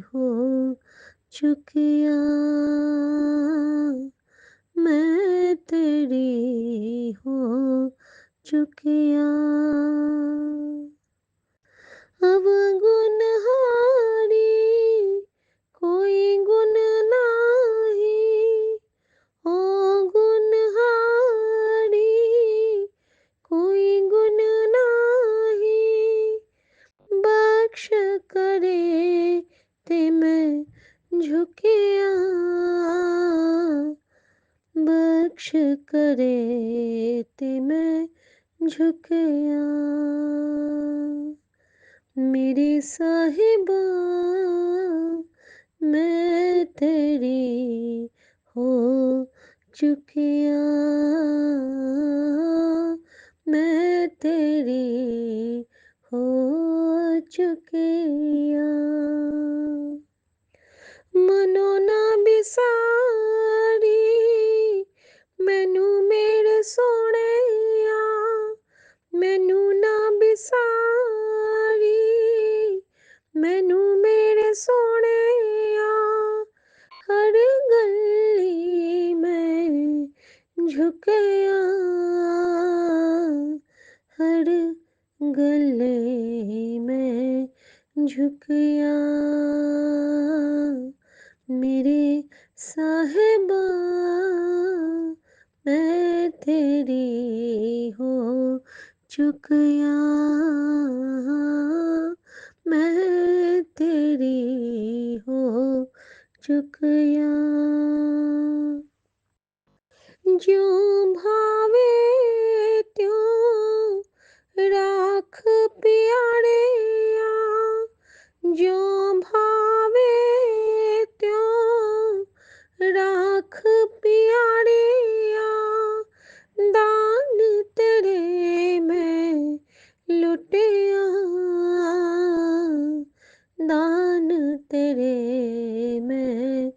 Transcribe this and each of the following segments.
हो चुकिया, मैं तेरी हो चुकिया। अब गुनहारी कोई गुन नाही, ओ गुनहारी कोई गुन नाही। बख्श करे ते मैं झुकिया, बख्श करे ते मैं झुकिया। मेरे साहिबा मैं तेरी हो चुकिया, मैं तेरी हो चुकिया। मनो ना बिसारी मैनू मेरे सोहणिया, मैनू ना बिसारी मैनू मेरे सोहणिया। हर गली में झुकिया, हर गले में झुकिया। मेरे साहिबा मैं तेरी हो चुकिया, मैं तेरी हो चुकिया। ज्यों भावे त्यों राख प्यारिया, ज्यों भावे त्यों राख प्यारिया। दान तेरे मैं लुटिया, दान तेरे मैं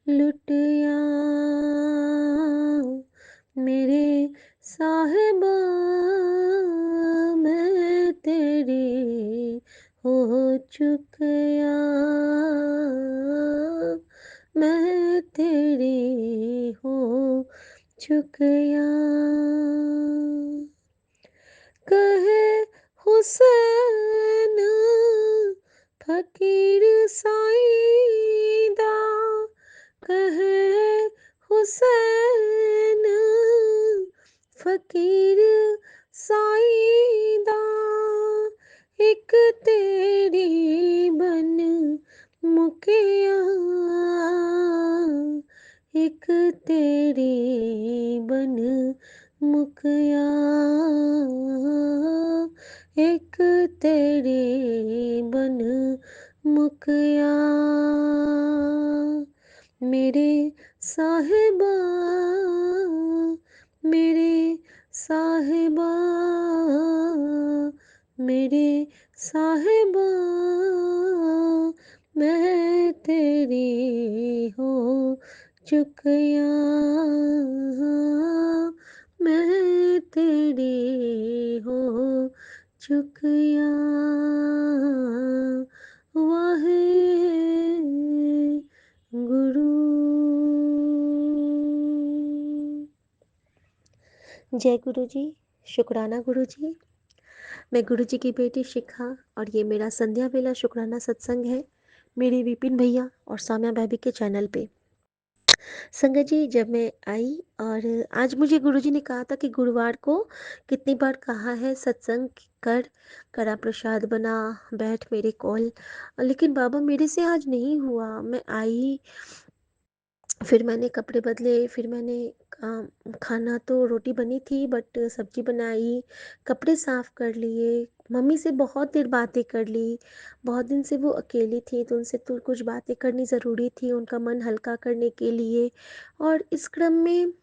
लुटिया। मेरे साहिबा मैं तेरी हो चुकिया, मैं तेरी हो चुकिया। कहे हुसैन फकीर साईदा, कहे हुसैन फकीर साईदा। एक तेरी बन मुकिया, एक तेरी बन मुकिया, एक तेरी बन मुकिया। मेरे साहिबा मेरे साहिबा मेरे साहिबा मैं तेरी हो चुकिया, मैं तेरी हो चुकिया। वाहे गुरु। जय गुरु जी। शुक्राना गुरु जी। मैं गुरु जी की बेटी शिखा और ये मेरा संध्या बेला शुक्राना सत्संग है मेरे विपिन भैया और साम्या भाभी के चैनल पे। संगत जी, जब मैं आई और आज मुझे गुरुजी ने कहा था कि गुरुवार को कितनी बार कहा है सत्संग कर, कड़ा प्रसाद बना, बैठ मेरे कॉल, लेकिन बाबा मेरे से आज नहीं हुआ। मैं आई, फिर मैंने कपड़े बदले, फिर मैंने खाना तो रोटी बनी थी बट सब्जी बनाई, कपड़े साफ़ कर लिए, मम्मी से बहुत देर बातें कर ली। बहुत दिन से वो अकेली थी तो उनसे तो कुछ बातें करनी ज़रूरी थी, उनका मन हल्का करने के लिए। और इस क्रम में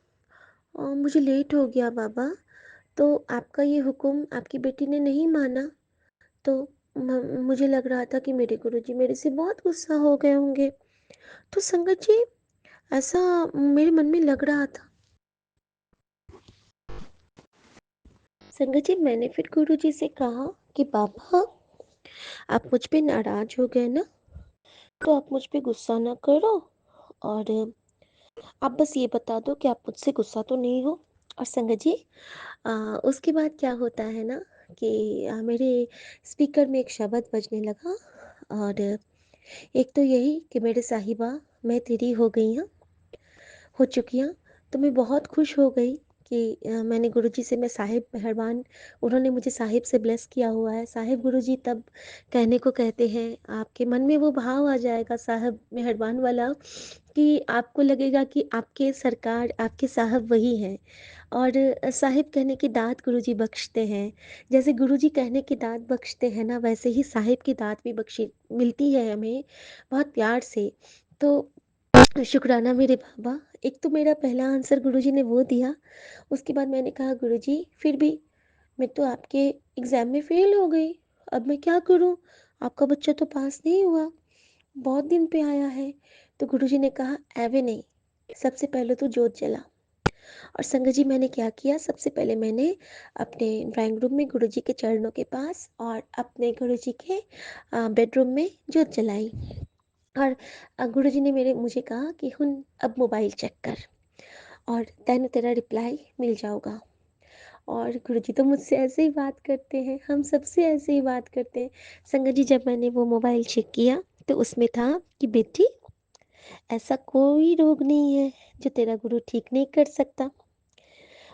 मुझे लेट हो गया बाबा, तो आपका ये हुक्म आपकी बेटी ने नहीं माना। तो मुझे लग रहा था कि मेरे गुरुजी मेरे से बहुत गुस्सा हो गए होंगे। तो संगत जी, ऐसा मेरे मन में लग रहा था। संगत जी, मैंने फिर गुरुजी से कहा कि बाबा आप मुझ पे नाराज हो गए ना, तो आप मुझ पे गुस्सा ना करो और आप बस ये बता दो कि आप मुझसे गुस्सा तो नहीं हो। और संगत जी, अ, उसके बाद क्या होता है ना कि मेरे स्पीकर में एक शब्द बजने लगा और एक तो यही कि मेरे साहिबा, मैं तेरी हो चुकी हूँ। तो मैं बहुत खुश हो गई कि मैंने गुरुजी से, मैं साहिब मेहरबान, उन्होंने मुझे साहिब से ब्लेस किया हुआ है। साहिब गुरुजी तब कहने को कहते हैं, आपके मन में वो भाव आ जाएगा साहब मेहरबान वाला, कि आपको लगेगा कि आपके सरकार, आपके साहब वही हैं। और साहिब कहने की दात गुरुजी बख्शते हैं। जैसे गुरुजी कहने की दात बख्शते हैं ना, वैसे ही साहिब की दात भी बख्शी मिलती है हमें बहुत प्यार से। तो शुक्राना मेरे बाबा। एक तो मेरा पहला आंसर गुरुजी ने वो दिया। उसके बाद मैंने कहा, गुरुजी फिर भी मैं तो आपके एग्ज़ाम में फ़ेल हो गई, अब मैं क्या करूँ? आपका बच्चा तो पास नहीं हुआ, बहुत दिन पे आया है। तो गुरुजी ने कहा, ऐवे नहीं, सबसे पहले तो जोत जला। और संगत जी, मैंने क्या किया, सबसे पहले मैंने अपने ड्राइंग रूम में गुरुजी के चरणों के पास और अपने गुरुजी के बेडरूम में जोत जलाई। और गुरुजी ने मेरे मुझे कहा कि हुन अब मोबाइल चेक कर और तैनू तेरा रिप्लाई मिल जाऊगा। और गुरुजी तो मुझसे ऐसे ही बात करते हैं, हम सबसे ऐसे ही बात करते हैं। संगत जी, जब मैंने वो मोबाइल चेक किया तो उसमें था कि बेटी, ऐसा कोई रोग नहीं है जो तेरा गुरु ठीक नहीं कर सकता,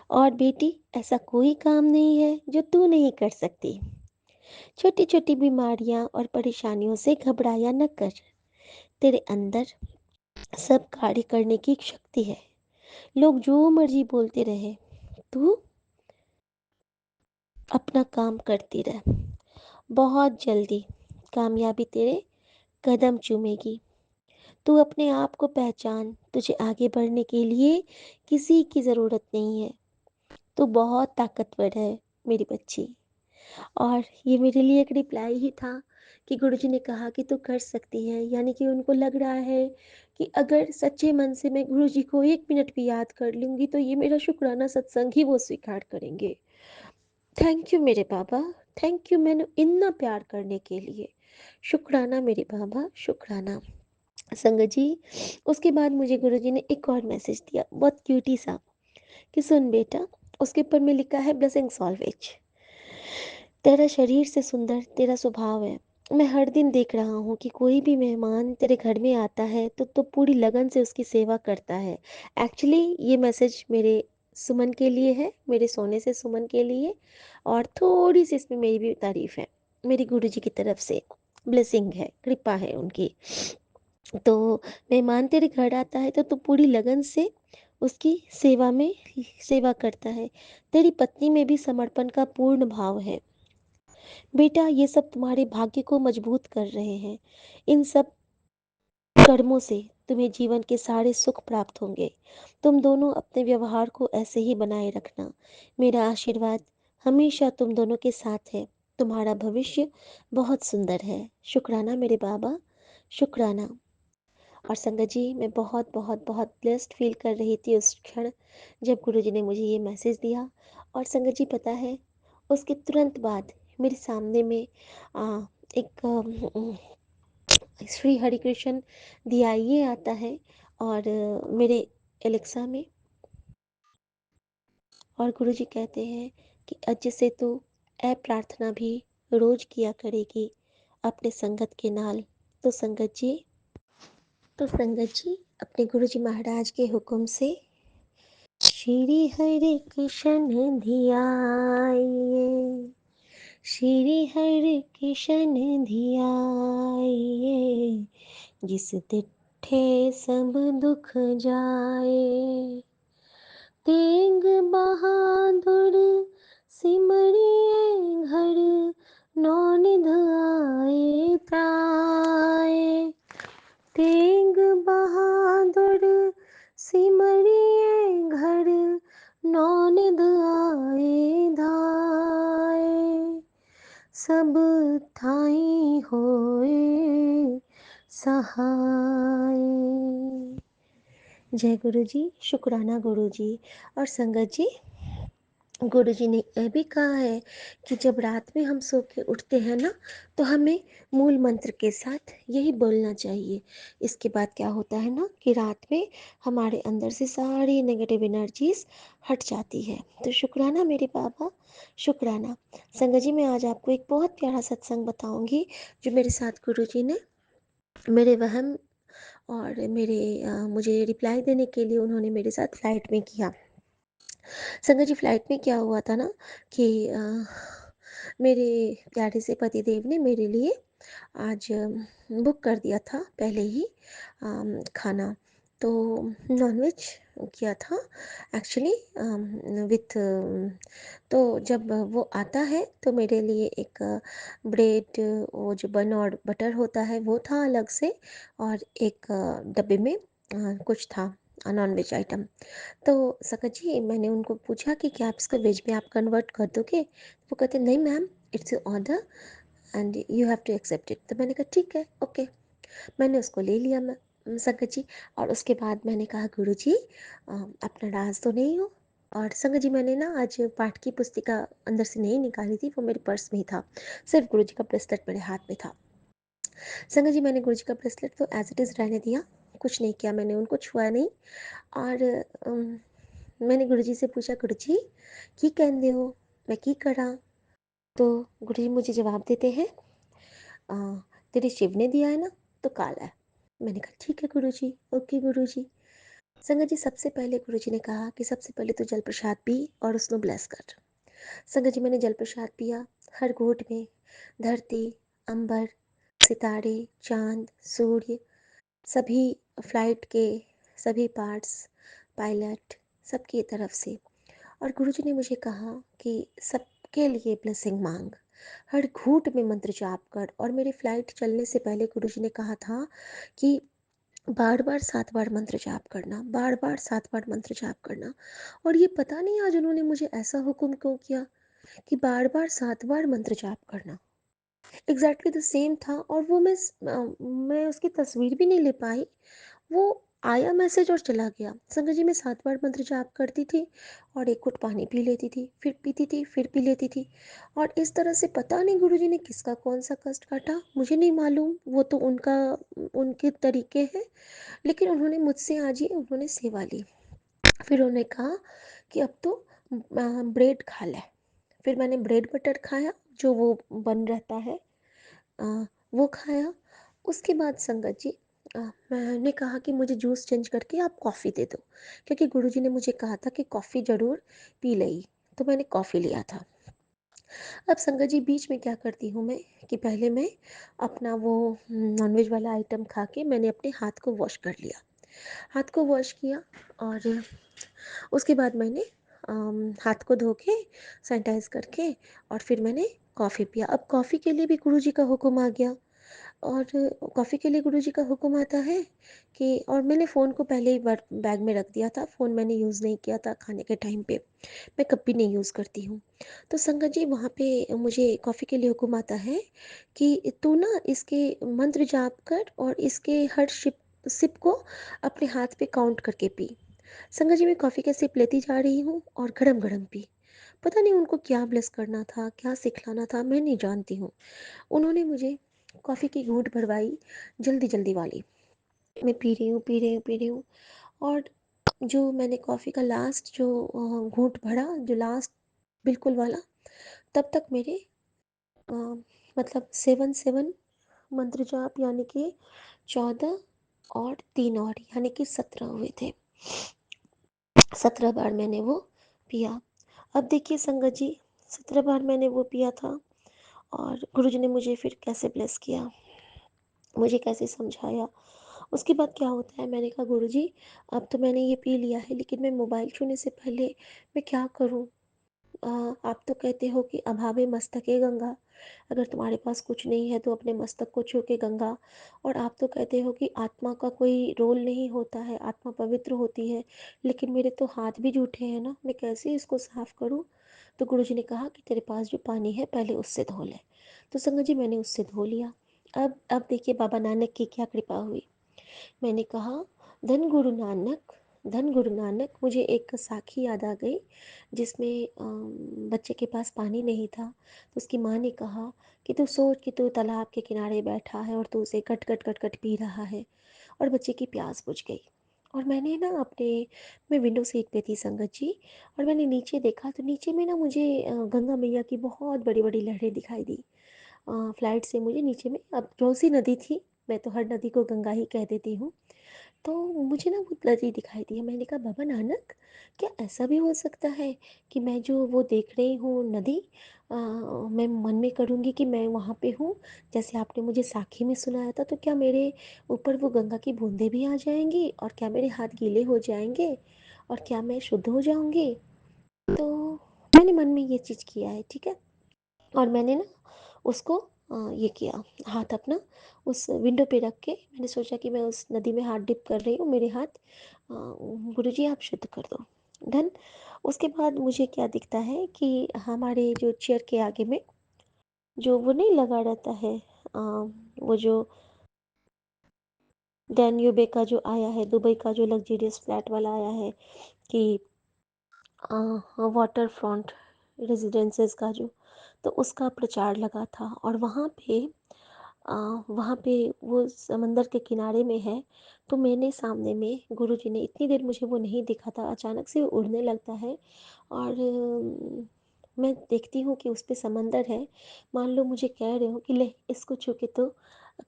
और बेटी ऐसा कोई काम नहीं है जो तू नहीं कर सकती। छोटी छोटी बीमारियां और परेशानियों से घबराया न कर, तेरे अंदर सब कार्य करने की शक्ति है। लोग जो मर्जी बोलते रहे, तू अपना काम करती रह, बहुत जल्दी कामयाबी तेरे कदम चूमेगी। तू अपने आप को पहचान, तुझे आगे बढ़ने के लिए किसी की ज़रूरत नहीं है। तू बहुत ताकतवर है मेरी बच्ची। और ये मेरे लिए एक रिप्लाई ही था कि गुरुजी ने कहा कि तू कर सकती है, यानी कि उनको लग रहा है कि अगर सच्चे मन से मैं गुरुजी को 1 मिनट भी याद कर लूँगी तो ये मेरा शुक्राना सत्संग ही वो स्वीकार करेंगे। थैंक यू मेरे बाबा, थैंक यू मैंने इतना प्यार करने के लिए। शुक्राना मेरे बाबा, शुक्राना। संगत जी, उसके बाद मुझे गुरुजी ने एक और मैसेज दिया, बहुत क्यूटी सा, कि सुन बेटा, उसके ऊपर में लिखा है ब्लेसिंग्स ऑलवेज। तेरा शरीर से सुंदर तेरा स्वभाव है। मैं हर दिन देख रहा हूँ कि कोई भी मेहमान तेरे घर में आता है तो पूरी लगन से उसकी सेवा करता है। एक्चुअली ये मैसेज मेरे सुमन के लिए है, मेरे सोने से सुमन के लिए। और थोड़ी सी इसमें मेरी भी तारीफ है, मेरी गुरुजी की तरफ से ब्लेसिंग है, कृपा है उनकी। तो मेहमान तेरे घर आता है तो तू पूरी लगन से उसकी सेवा में सेवा करता है। तेरी पत्नी में भी समर्पण का पूर्ण भाव है। बेटा, ये सब तुम्हारे भाग्य को मजबूत कर रहे हैं। इन सब कर्मों से तुम्हें जीवन के सारे सुख प्राप्त होंगे। तुम दोनों अपने व्यवहार को ऐसे ही बनाए रखना। मेरा आशीर्वाद हमेशा तुम दोनों के साथ है। तुम्हारा भविष्य बहुत सुंदर है। शुक्राना मेरे बाबा, शुक्राना। और संगत जी, मैं बहुत बहुत बहुत ब्लेस्ड फील कर रही थी उस क्षण जब गुरुजी ने मुझे ये मैसेज दिया। और संगत जी, पता है, उसके तुरंत बाद मेरे सामने में एक श्री हरिकृष्ण दिया ये आता है और मेरे एलेक्सा में, और गुरुजी कहते हैं कि अज से तू ए प्रार्थना भी रोज किया करेगी अपने संगत के नाल। तो संगत जी अपने गुरुजी महाराज के हुक्म से श्री हरि कृष्ण धियाइए, श्री हरि कृष्ण धियाइए, जिस तिठे सब दुख जाए। तेग बहादुर सिमरिए घर, नौनिध आए त्राए। तेग बहादुर सिमरिए घर, नौनिध आए धाए। सब थाई होए सहाय। जय गुरु जी, शुक्राना गुरु जी। और संगत जी, गुरुजी ने यह भी कहा है कि जब रात में हम सो के उठते हैं ना, तो हमें मूल मंत्र के साथ यही बोलना चाहिए। इसके बाद क्या होता है ना कि रात में हमारे अंदर से सारी नेगेटिव एनर्जीज हट जाती है। तो शुक्राना मेरे बाबा, शुक्राना। संगत जी, मैं आज आपको एक बहुत प्यारा सत्संग बताऊंगी जो मेरे साथ गुरुजी ने मेरे वहम और मुझे रिप्लाई देने के लिए उन्होंने मेरे साथ फ्लाइट में किया। संगत जी, फ्लाइट में क्या हुआ था ना कि मेरे प्यारे से पतिदेव ने मेरे लिए आज बुक कर दिया था पहले ही खाना। तो नॉनवेज किया था एक्चुअली, विथ। तो जब वो आता है तो मेरे लिए एक ब्रेड, वो जो बन और बटर होता है वो था अलग से, और एक डब्बे में कुछ था नॉन वेज आइटम। तो सकत जी, मैंने उनको पूछा कि क्या आप इसको वेज में आप कन्वर्ट कर दोगे? वो कहते नहीं ma'am, it's your order and you have to accept it. तो मैंने कहा ठीक है, ओके। मैंने उसको ले लिया मैं, संगत जी। और उसके बाद मैंने कहा गुरु जी, आप नाराज़ तो नहीं हो? और संगत जी, मैंने ना आज पाठ की पुस्तिका अंदर से नहीं निकाली थी, वो मेरे पर्स में ही था। सिर्फ गुरु जी का ब्रेसलेट मेरे हाथ में था। संगत जी, मैंने गुरु जी का ब्रेसलेट तो एज इट इज़ रहने दिया, कुछ नहीं किया, मैंने उनको छुआ नहीं। और मैंने गुरु जी से पूछा, गुरु जी की कहते हो, मैं की करा? तो गुरु जी मुझे जवाब देते हैं, "आ, तेरे शिव ने दिया है ना, तो काला है।" मैंने कहा ठीक है गुरु जी, ओके गुरु जी। संगत जी, सबसे पहले गुरु जी ने कहा कि सबसे पहले तो जल प्रसाद पी और उसको ब्लेस कर। संगत जी, मैंने जल प्रसाद पिया। हर घूंट में धरती, अंबर, सितारे, चांद, सूर्य, सभी फ्लाइट के सभी पार्ट्स, पायलट, सबकी तरफ से। और गुरुजी ने मुझे कहा कि सबके लिए ब्लेसिंग मांग, हर घूंट में मंत्र जाप कर। और मेरी फ्लाइट चलने से पहले गुरुजी ने कहा था कि बार बार 7 बार मंत्र जाप करना, बार बार 7 बार मंत्र जाप करना। और ये पता नहीं आज उन्होंने मुझे ऐसा हुक्म क्यों किया कि बार बार 7 बार मंत्र जाप करना। एग्जैक्टली द सेम था। और वो मैं उसकी तस्वीर भी नहीं ले पाई। वो आया मैसेज और चला गया। संगत जी, मैं 7 बार मंत्र जाप करती थी और एक घुट पानी पी लेती थी, फिर पीती थी, फिर पी लेती थी। और इस तरह से पता नहीं गुरुजी ने किसका कौन सा कष्ट काटा, मुझे नहीं मालूम, वो तो उनके तरीके हैं। लेकिन उन्होंने मुझसे आज ही उन्होंने सेवा ली। फिर उन्होंने कहा कि अब तो ब्रेड खा ले। फिर मैंने ब्रेड बटर खाया, जो वो बन रहता है, अ, वो खाया। उसके बाद संगत जी, अ, मैंने कहा कि मुझे जूस चेंज करके आप कॉफ़ी दे दो, क्योंकि गुरुजी ने मुझे कहा था कि कॉफ़ी ज़रूर पी लेगी। तो मैंने कॉफ़ी लिया था। अब संगत जी, बीच में क्या करती हूँ मैं कि पहले मैं अपना वो नॉनवेज वाला आइटम खा के मैंने अपने हाथ को वॉश कर लिया। हाथ को वॉश किया और उसके बाद मैंने हाथ को धो के सैनिटाइज करके और फिर मैंने कॉफ़ी पिया। अब कॉफ़ी के लिए भी गुरुजी का हुक्म आ गया। और कॉफ़ी के लिए गुरुजी का हुक्म आता है कि, और मैंने फ़ोन को पहले ही बार बैग में रख दिया था। फ़ोन मैंने यूज़ नहीं किया था खाने के टाइम पे, मैं कभी नहीं यूज़ करती हूँ। तो संगत जी, वहाँ पे मुझे कॉफ़ी के लिए हुक्म आता है कि तू ना इसके मंत्र जाप कर और इसके हर सिप सिप को अपने हाथ पे काउंट करके पी। संगत जी, मैं कॉफ़ी का सिप लेती जा रही हूँ और गरम गरम पी। पता नहीं उनको क्या ब्लेस करना था, क्या सिखलाना था, मैं नहीं जानती हूँ। उन्होंने मुझे कॉफ़ी की घूंट भरवाई, जल्दी जल्दी वाली। मैं पी रही हूँ, पी रही हूँ, पी रही हूँ। और जो मैंने कॉफ़ी का लास्ट जो घूंट भरा, जो लास्ट बिल्कुल वाला, तब तक मेरे अ, मतलब 7 मंत्र जाप, यानी कि 14 और 3 और यानी कि 17 हुए थे। 17 बार मैंने वो पिया। अब देखिए संगत जी, 17 बार मैंने वो पिया था और गुरुजी ने मुझे फिर कैसे ब्लेस किया, मुझे कैसे समझाया। उसके बाद क्या होता है, मैंने कहा गुरुजी, अब तो मैंने ये पी लिया है, लेकिन मैं मोबाइल छूने से पहले मैं क्या करूं? अ, आप तो कहते हो कि अभावे मस्तके गंगा, अगर तुम्हारे पास कुछ नहीं है तो अपने मस्तक को छू के गंगा। और आप तो कहते हो कि आत्मा का कोई रोल नहीं होता है, आत्मा पवित्र होती है, लेकिन मेरे तो हाथ भी जूठे हैं ना, मैं कैसे इसको साफ करूं? तो गुरुजी ने कहा कि तेरे पास जो पानी है पहले उससे धो ले। तो संगत जी, मैंने उससे धो लिया। अब देखिए बाबा नानक की क्या कृपा हुई। मैंने कहा, धन गुरु नानक, धन गुरु नानक, मुझे एक साखी याद आ गई जिसमें बच्चे के पास पानी नहीं था, तो उसकी माँ ने कहा कि तू सोच कि तू तालाब के किनारे बैठा है और तू उसे cut cut cut cut P रहा है, और बच्चे की प्यास बुझ गई। और मैंने ना अपने मैं विंडो सीट पे थी संगत जी, और मैंने नीचे देखा तो नीचे में ना मुझे गंगा मैया की बहुत बड़ी बड़ी लहरें दिखाई दी। फ्लाइट से मुझे नीचे में, अब कौन सी नदी थी, मैं तो हर नदी को गंगा ही कह देती हूँ, तो मुझे ना वो नदी दिखाई दी। मैंने कहा बाबा नानक, क्या ऐसा भी हो सकता है कि मैं जो वो देख रही हूँ नदी, मैं मन में करूँगी कि मैं वहाँ पे हूँ, जैसे आपने मुझे साखी में सुनाया था, तो क्या मेरे ऊपर वो गंगा की बूंदें भी आ जाएंगी, और क्या मेरे हाथ गीले हो जाएंगे, और क्या मैं शुद्ध हो जाऊँगी? तो मैंने मन में ये चीज़ किया है, ठीक है। और मैंने ना उसको ये किया, हाथ अपना उस विंडो पे रख के मैंने सोचा कि मैं उस नदी में हाथ डिप कर रही हूँ, मेरे हाथ गुरुजी आप शुद्ध कर दो। डन। उसके बाद मुझे क्या दिखता है कि हमारे जो चेयर के आगे में जो वो नहीं लगा रहता है, वो जो डैन्यूबे का जो आया है, दुबई का जो लग्जरियस फ्लैट वाला आया है कि वाटर फ्रंट रेजिडेंसेस का जो, तो उसका प्रचार लगा था, और अ, वहाँ पे वो समंदर के किनारे में है। तो मैंने सामने में गुरुजी ने, इतनी देर मुझे वो नहीं दिखा था, अचानक से वो उड़ने लगता है, और मैं देखती हूँ कि उस पे समंदर है। मान लो मुझे कह रहे हो कि ले इसको छू के तो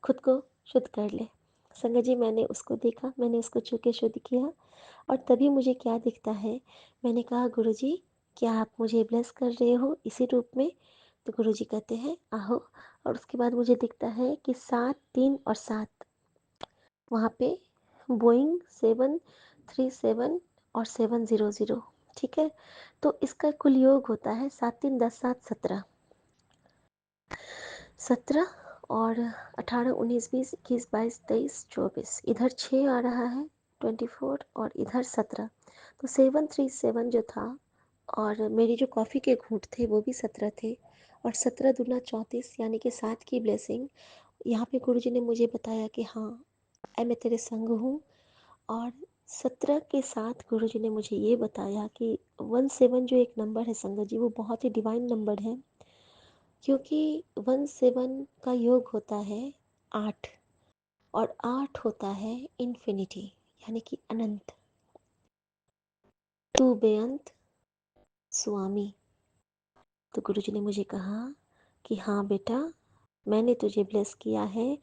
खुद को शुद्ध कर ले। संगत जी, मैंने उसको देखा, मैंने उसको छू के शुद्ध किया, और तभी मुझे क्या दिखता है, मैंने कहा गुरुजी, क्या आप मुझे ब्लेस कर रहे हो इसी रूप में? तो गुरुजी कहते हैं आहो। और उसके बाद मुझे दिखता है कि 7, 3 और 7 वहाँ पे बोइंग 737 और 700, ठीक है। तो इसका कुल योग होता है 7, 3, 10, 7, 17, 17 और 18, 19, 20, 21, 22, 23, 24, इधर 6 आ रहा है, 24, और इधर 17। तो 737 जो था, और मेरी जो कॉफ़ी के घूंट थे वो भी 17 थे, और 17 दूना 34, यानी कि 7 की ब्लेसिंग। यहाँ पे गुरुजी ने मुझे बताया कि हाँ, मैं तेरे संग हूँ। और 17 के साथ गुरुजी ने मुझे ये बताया कि 17 जो एक नंबर है संगत जी, वो बहुत ही डिवाइन नंबर है, क्योंकि 17 का योग होता है 8, और 8 होता है इन्फिनिटी, यानी कि अनंत। तू बेअंत स्वामी। तो गुरुजी ने मुझे कहा कि हाँ बेटा, मैंने तुझे ब्लेस किया है,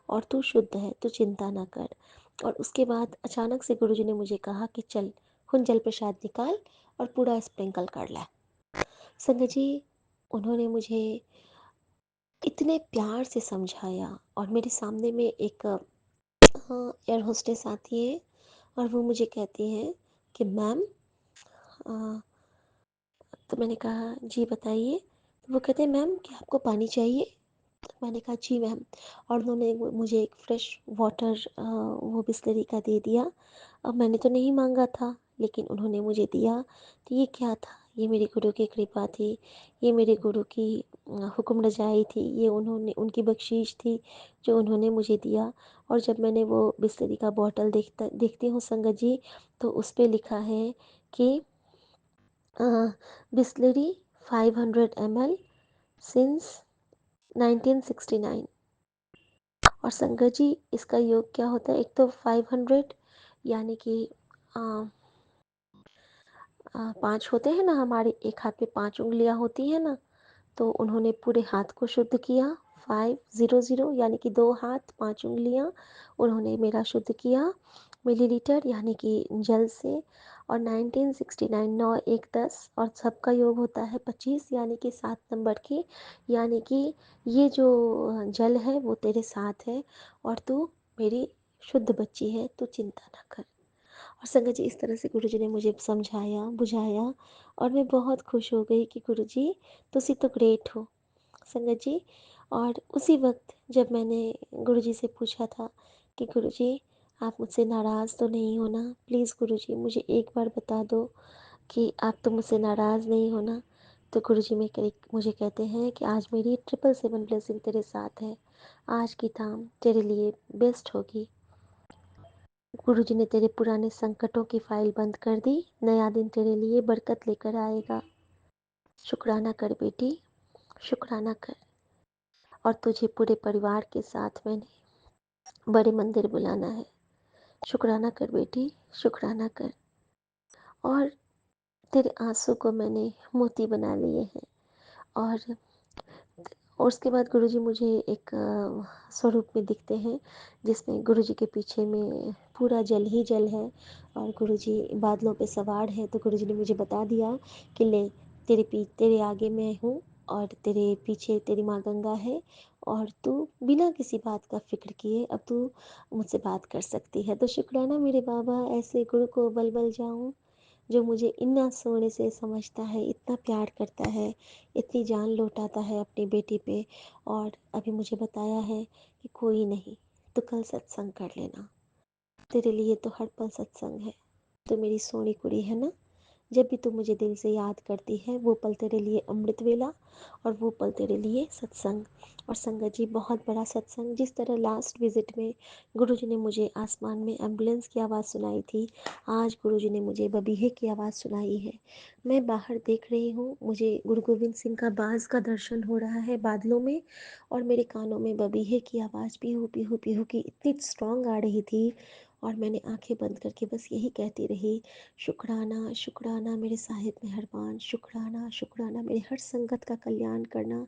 और तू शुद्ध है, तू चिंता ना कर। और उसके बाद अचानक से गुरुजी ने मुझे कहा कि चल हुन जल प्रसाद निकाल और पूरा स्प्रिंकल कर ले। संगत जी, उन्होंने मुझे इतने प्यार से समझाया, और मेरे सामने में एक एयर होस्टेस आती है, और वो मुझे कहती हैं कि मैम, तो मैंने कहा जी बताइए। तो वो कहते हैं मैम, क्या आपको पानी चाहिए? मैंने कहा जी मैम। और उन्होंने मुझे एक फ़्रेश वाटर वो बिस्लरी का दे दिया। अब मैंने तो नहीं मांगा था, लेकिन उन्होंने मुझे दिया। तो ये क्या था? ये मेरे गुरु की कृपा थी, ये मेरे गुरु की हुक्म रजाई थी, ये उन्होंने, उनकी बख्शीश थी जो उन्होंने मुझे दिया। और जब मैंने वो बिस्लरी का बॉटल देखती हूँ संगत जी, तो उस पे लिखा है कि बिस्लरी 500 ml सिंस 1969। और संगत जी, इसका योग क्या होता है? एक तो 500, यानी कि 5 होते हैं ना, हमारे एक हाथ में 5 उंगलियां होती हैं ना, तो उन्होंने पूरे हाथ को शुद्ध किया। 500, यानी कि 2 हाथ 5 उंगलियां उन्होंने मेरा शुद्ध किया मिलीलीटर, यानी कि जल से। और 1969, 9, 1, 10, और सबका योग होता है 25, यानी कि 7 नंबर की, यानी कि ये जो जल है वो तेरे साथ है, और तू मेरी शुद्ध बच्ची है, तू चिंता ना कर। और संगत जी, इस तरह से गुरुजी ने मुझे समझाया बुझाया, और मैं बहुत खुश हो गई कि गुरुजी तुसी तो ग्रेट हो संगत जी। और उसी वक्त जब मैंने गुरुजी से पूछा था कि गुरुजी, आप मुझसे नाराज़ तो नहीं हो ना? प्लीज़ गुरुजी, मुझे एक बार बता दो कि आप तो मुझसे नाराज़ नहीं हो ना? तो गुरुजी मुझे कहते हैं कि आज मेरी 777 ब्लेसिंग तेरे साथ है, आज की थाम तेरे लिए बेस्ट होगी। गुरुजी ने तेरे पुराने संकटों की फाइल बंद कर दी। नया दिन तेरे लिए बरकत लेकर आएगा। शुक्राना कर बेटी, शुक्राना कर। और तुझे पूरे परिवार के साथ मैंने बड़े मंदिर बुलाना है। शुक्राना कर बेटी, शुक्राना कर। और तेरे आंसू को मैंने मोती बना लिए हैं। और उसके बाद गुरुजी मुझे एक स्वरूप में दिखते हैं, जिसमें गुरुजी के पीछे में पूरा जल ही जल है और गुरुजी बादलों पे सवार है। तो गुरुजी ने मुझे बता दिया कि ले, तेरे आगे मैं हूँ और तेरे पीछे तेरी माँ गंगा है, और तू बिना किसी बात का फ़िक्र किए अब तू मुझसे बात कर सकती है। तो शुक्राना मेरे बाबा, ऐसे गुरु को बल बल जाऊँ जो मुझे इतना सोने से समझता है, इतना प्यार करता है, इतनी जान लौटाता है अपनी बेटी पे। और अभी मुझे बताया है कि कोई नहीं, तो कल सत्संग कर लेना, तेरे लिए तो हर पल सत्संग है। तो मेरी सोनी कुड़ी है ना, जब भी तू मुझे दिल से याद करती है वो पल तेरे लिए अमृत वेला, और वो पल तेरे लिए सत्संग। और संगत जी, बहुत बड़ा सत्संग। जिस तरह लास्ट विज़िट में गुरुजी ने मुझे आसमान में एम्बुलेंस की आवाज़ सुनाई थी, आज गुरुजी ने मुझे बबीहे की आवाज़ सुनाई है। मैं बाहर देख रही हूँ, मुझे गुरु गोविंद सिंह का बाज़ का दर्शन हो रहा है बादलों में, और मेरे कानों में बबीहे की आवाज़ पीहू पीहू पीहू की इतनी स्ट्रॉन्ग आ रही थी। और मैंने आंखें बंद करके बस यही कहती रही, शुक्राना शुक्राना मेरे साहिब मेहरबान, शुक्राना शुक्राना मेरे हर संगत का कल्याण करना।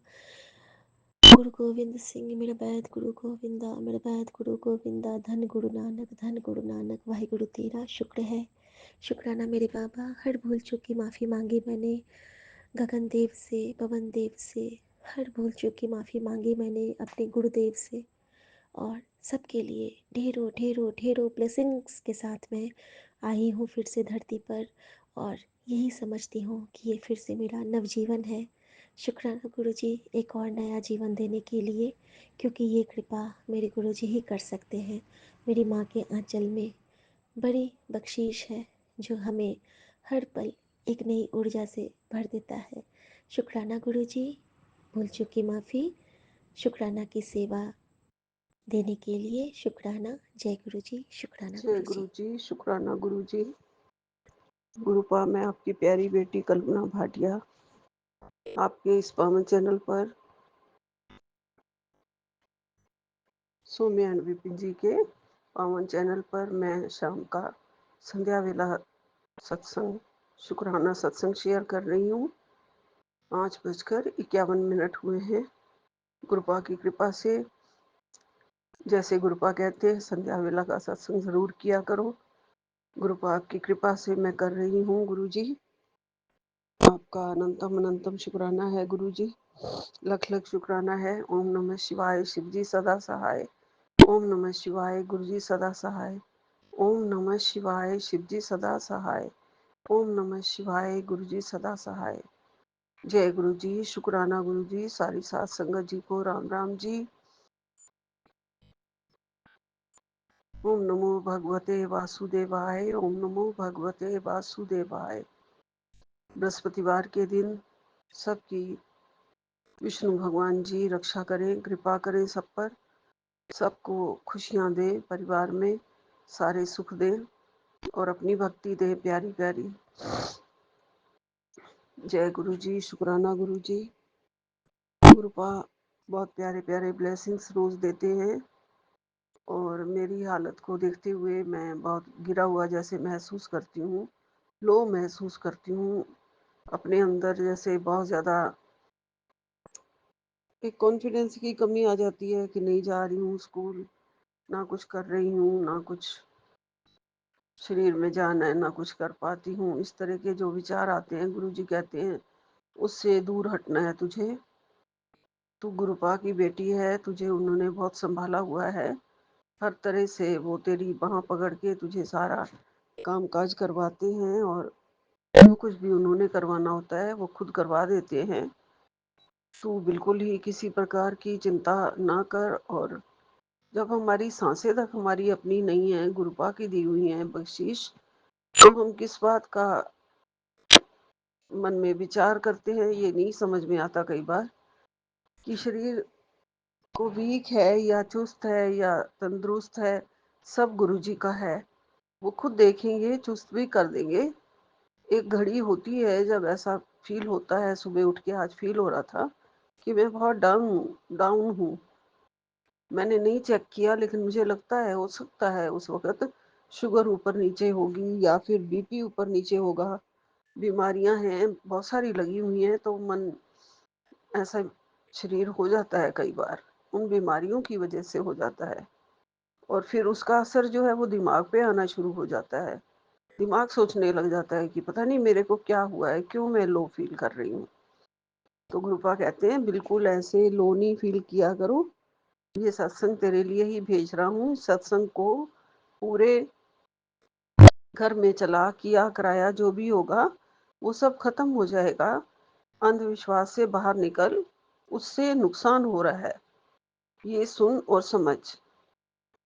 गुरु गोविंद सिंह मेरा बैद गुरु गोविंदा, मेरा बैद गुरु गोविंदा, धन गुरु नानक, धन गुरु नानक, वाहिगुरु तेरा शुक्र है। शुक्राना मेरे बाबा, हर भूल चूक की माफ़ी मांगी मैंने गगन देव से, पवन देव से। हर भूल चूक की माफ़ी मांगी मैंने अपने गुरुदेव से। और सबके लिए ढेरों ढेरों ढेरों ब्लेसिंग्स के साथ मैं आई हूँ फिर से धरती पर, और यही समझती हूँ कि ये फिर से मेरा नवजीवन है। शुक्राना गुरुजी, एक और नया जीवन देने के लिए, क्योंकि ये कृपा मेरे गुरुजी ही कर सकते हैं। मेरी माँ के आंचल में बड़ी बख्शीश है जो हमें हर पल एक नई ऊर्जा से भर देता है। शुक्राना गुरुजी, भूल चूक की माफ़ी, शुक्राना की सेवा देने के लिए शुक्राना। जय गुरु जी, शुक्राना जय गुरु गुरु जी। जी, शुक्राना गुरु जी। गुरुपा, मैं आपकी प्यारी बेटी कल्पना भाटिया आपके इस पावन चैनल पर सौम्या एंड विपिन जी के पावन चैनल पर मैं शाम का संध्या वेला सत्संग, शुक्राना सत्संग शेयर कर रही हूँ। 5:51 हुए हैं। गुरुपा की कृपा से, जैसे गुरुपा कहते हैं, संध्या वेला का सत्संग जरूर किया करो। गुरुपा की कृपा से मैं कर रही हूँ। गुरु जी, आपका अनंतम अनंतम शुक्राना है। गुरु जी, लख लख शुक्राना है। ओम नमः शिवाय, शिव जी सदा सहाय। ओम नमः शिवाय, गुरु जी सदा सहाय। ओम नमः शिवाय, शिव जी सदा सहाय। ओम नमः शिवाय, गुरु जी सदा सहाय। जय गुरु जी, शुक्राना गुरु जी। सारी साथ संगत जी को राम राम जी। ओम नमो भगवते वासुदेवाय। ओम नमो भगवते वासुदेवाय। बृहस्पतिवार के दिन सबकी विष्णु भगवान जी रक्षा करें, कृपा करें सब पर, सबको खुशियां दें, परिवार में सारे सुख दें और अपनी भक्ति दें प्यारी प्यारी। जय गुरु जी, शुक्राना गुरु जी। गुरुपा बहुत प्यारे प्यारे ब्लेसिंग्स रोज देते हैं, और मेरी हालत को देखते हुए मैं बहुत गिरा हुआ जैसे महसूस करती हूँ, लो महसूस करती हूँ अपने अंदर। जैसे बहुत ज़्यादा एक कॉन्फिडेंस की कमी आ जाती है कि नहीं जा रही हूँ स्कूल, ना कुछ कर रही हूँ, ना कुछ शरीर में जान है, ना कुछ कर पाती हूँ। इस तरह के जो विचार आते हैं, गुरुजी कहते हैं उससे दूर हटना है तुझे। तू गुरुपा की बेटी है, तुझे उन्होंने बहुत संभाला हुआ है। हर तरह से वो तेरी बाह पकड़ के तुझे सारा काम काज करवाते हैं, और जो कुछ भी उन्होंने करवाना होता है वो खुद करवा देते हैं। तू बिल्कुल ही किसी प्रकार की चिंता ना कर। और जब हमारी सांसें तक हमारी अपनी नहीं है, गुरुपा की दी हुई है बख्शीश, तो हम किस बात का मन में विचार करते हैं ये नहीं समझ में आता कई बार, कि शरीर को वीक है या चुस्त है या तंदुरुस्त है, सब गुरुजी का है। वो खुद देखेंगे, चुस्त भी कर देंगे। एक घड़ी होती है जब ऐसा फ़ील होता है, सुबह उठ के आज फ़ील हो रहा था कि मैं बहुत डाउन हूँ। मैंने नहीं चेक किया, लेकिन मुझे लगता है हो सकता है उस वक़्त शुगर ऊपर-नीचे होगी या फिर बीपी ऊपर-नीचे होगा। बीमारियाँ हैं, बहुत सारी लगी हुई हैं, तो मन ऐसा शरीर हो जाता है कई बार, उन बीमारियों की वज़ह से हो जाता है। और फिर उसका असर जो है वो दिमाग पे आना शुरू हो जाता है। दिमाग सोचने लग जाता है कि पता नहीं मेरे को क्या हुआ है, क्यों मैं लो फ़ील कर रही हूँ। तो गुरुपा कहते हैं बिल्कुल ऐसे लो नहीं फ़ील किया करो, ये सत्संग तेरे लिए ही भेज रहा हूँ। सत्संग को पूरे घर में चला, किया कराया जो भी होगा, वो सब खत्म हो जाएगा। अंधविश्वास से बाहर निकल, उससे नुकसान हो रहा है, ये सुन और समझ।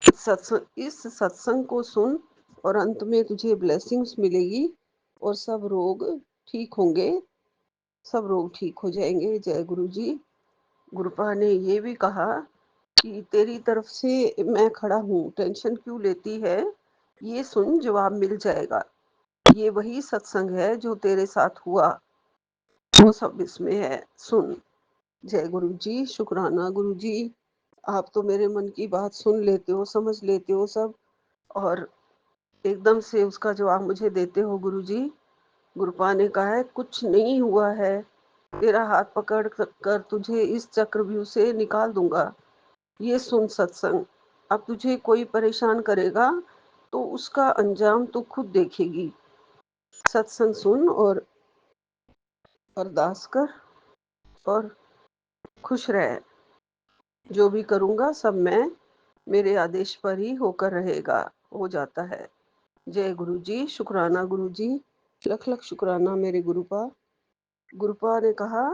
इस सत्संग को सुन और अंत में तुझे ब्लेसिंग्स मिलेगी और सब रोग ठीक होंगे, सब रोग ठीक हो जाएँगे। जय गुरु जी। गुरुपा ने ये भी कहा कि तेरी तरफ से मैं खड़ा हूँ, टेंशन क्यों लेती है? ये सुन, जवाब मिल जाएगा। ये वही सत्संग है जो तेरे साथ हुआ, वो सब इसमें है, सुन। जय गुरु जी, शुक्राना गुरु जी। आप तो मेरे मन की बात सुन लेते हो, समझ लेते हो सब, और एकदम से उसका जवाब मुझे देते हो गुरु जी। गुरुपा ने कहा है कुछ नहीं हुआ है, तेरा हाथ पकड़ कर तुझे इस चक्रव्यूह से निकाल दूंगा। ये सुन सत्संग, अब तुझे कोई परेशान करेगा तो उसका अंजाम तू खुद देखेगी। सत्संग सुन और अरदास कर और खुश रह। जो भी करूँगा सब मैं मेरे आदेश पर ही होकर रहेगा, हो जाता है। जय गुरु जी, शुक्राना गुरु जी, लख लख शुक्राना मेरे गुरुपा। गुरुपा ने कहा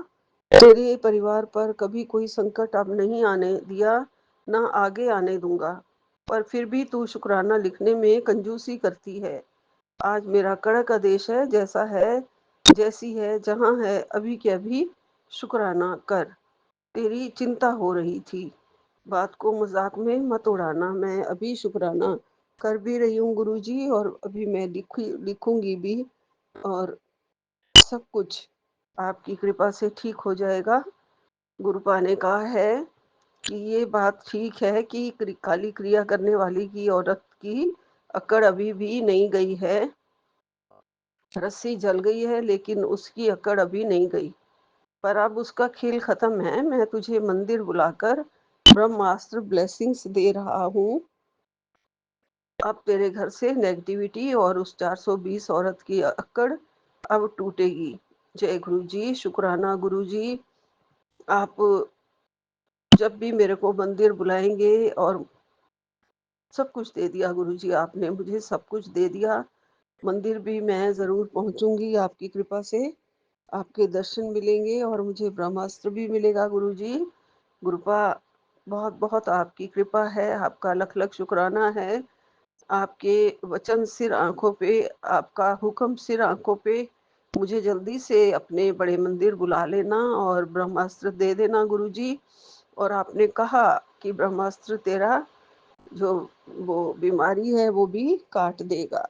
तेरे परिवार पर कभी कोई संकट अब नहीं आने दिया, ना आगे आने दूंगा, पर फिर भी तू शुक्राना लिखने में कंजूसी करती है। आज मेरा कड़क आदेश है, जैसा है, जैसी है, जहाँ है, अभी के अभी शुक्राना कर। तेरी चिंता हो रही थी, बात को मजाक में मत उड़ाना। मैं अभी शुक्राना कर भी रही हूँ गुरुजी, और अभी मैं लिखूंगी भी, और सब कुछ आपकी कृपा से ठीक हो जाएगा। गुरुपा ने कहा है कि ये बात ठीक है कि काली क्रिया करने वाली की औरत की अकड़ अभी भी नहीं गई है। रस्सी जल गई है लेकिन उसकी अकड़ अभी नहीं गई, पर अब उसका खेल खत्म है। मैं तुझे मंदिर बुलाकर ब्रह्मास्त्र ब्लेसिंग्स दे रहा हूँ। अब तेरे घर से नेगेटिविटी और उस 420 औरत की अकड़ अब टूटेगी। जय गुरु जी, शुक्राना गुरु जी। आप जब भी मेरे को मंदिर बुलाएंगे, और सब कुछ दे दिया गुरु जी, आपने मुझे सब कुछ दे दिया। मंदिर भी मैं ज़रूर पहुंचूंगी आपकी कृपा से। आपके दर्शन मिलेंगे और मुझे ब्रह्मास्त्र भी मिलेगा गुरु जी। गुरुपा, बहुत बहुत आपकी कृपा है, आपका लख लख शुक्राना है। आपके वचन सिर आंखों पे, आपका हुक्म सिर आंखों पे। मुझे जल्दी से अपने बड़े मंदिर बुला लेना और ब्रह्मास्त्र दे देना गुरु जी। और आपने कहा कि ब्रह्मास्त्र तेरा जो वो बीमारी है वो भी काट देगा।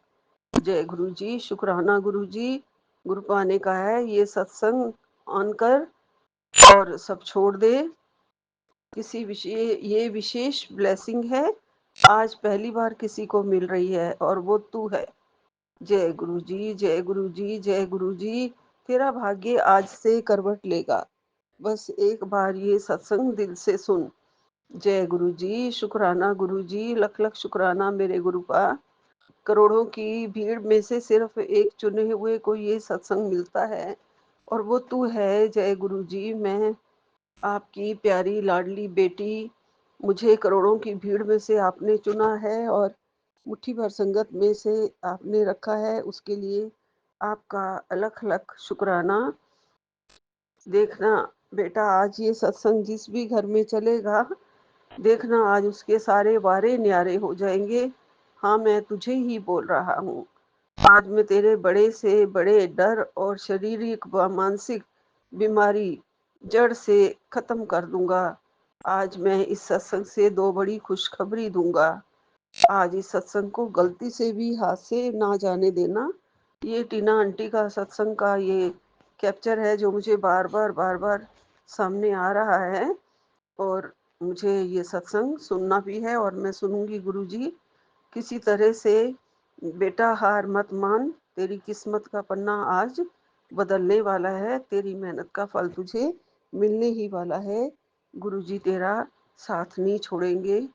जय गुरु जी, शुक्राना गुरु जी। गुरुपा ने कहा है ये सत्संग ऑन कर और सब छोड़ दे। किसी विशेष ये विशेष ब्लेसिंग है, आज पहली बार किसी को मिल रही है और वो तू है। जय गुरु जी, जय गुरु जी, जय गुरु जी। तेरा भाग्य आज से करवट लेगा, बस एक बार ये सत्संग दिल से सुन। जय गुरु जी, शुक्राना गुरु जी, लख लख शुक्राना मेरे गुरुपा। करोड़ों की भीड़ में से सिर्फ एक चुने हुए को ये सत्संग मिलता है, और वो तू है। जय गुरु जी, मैं आपकी प्यारी लाडली बेटी, मुझे करोड़ों की भीड़ में से आपने चुना है और मुट्ठी भर संगत में से आपने रखा है, उसके लिए आपका अलख अलख शुक्राना। देखना बेटा, आज ये सत्संग जिस भी घर में चलेगा, देखना आज उसके सारे वारे न्यारे हो जाएंगे। हाँ, मैं तुझे ही बोल रहा हूँ। आज मैं तेरे बड़े से बड़े डर और शारीरिक व मानसिक बीमारी जड़ से खत्म कर दूंगा। आज मैं इस सत्संग से दो बड़ी खुशखबरी दूंगा। आज इस सत्संग को गलती से भी हाथ से ना जाने देना। ये टीना आंटी का सत्संग का ये कैप्चर है जो मुझे बार-बार सामने आ रहा है और मुझे ये सत्संग सुनना भी है और मैं सुनूँगी गुरुजी। किसी तरह से बेटा हार मत मान, तेरी किस्मत का पन्ना आज बदलने वाला है, तेरी मेहनत का फल तुझे मिलने ही वाला है। गुरुजी तेरा साथ नहीं छोड़ेंगे।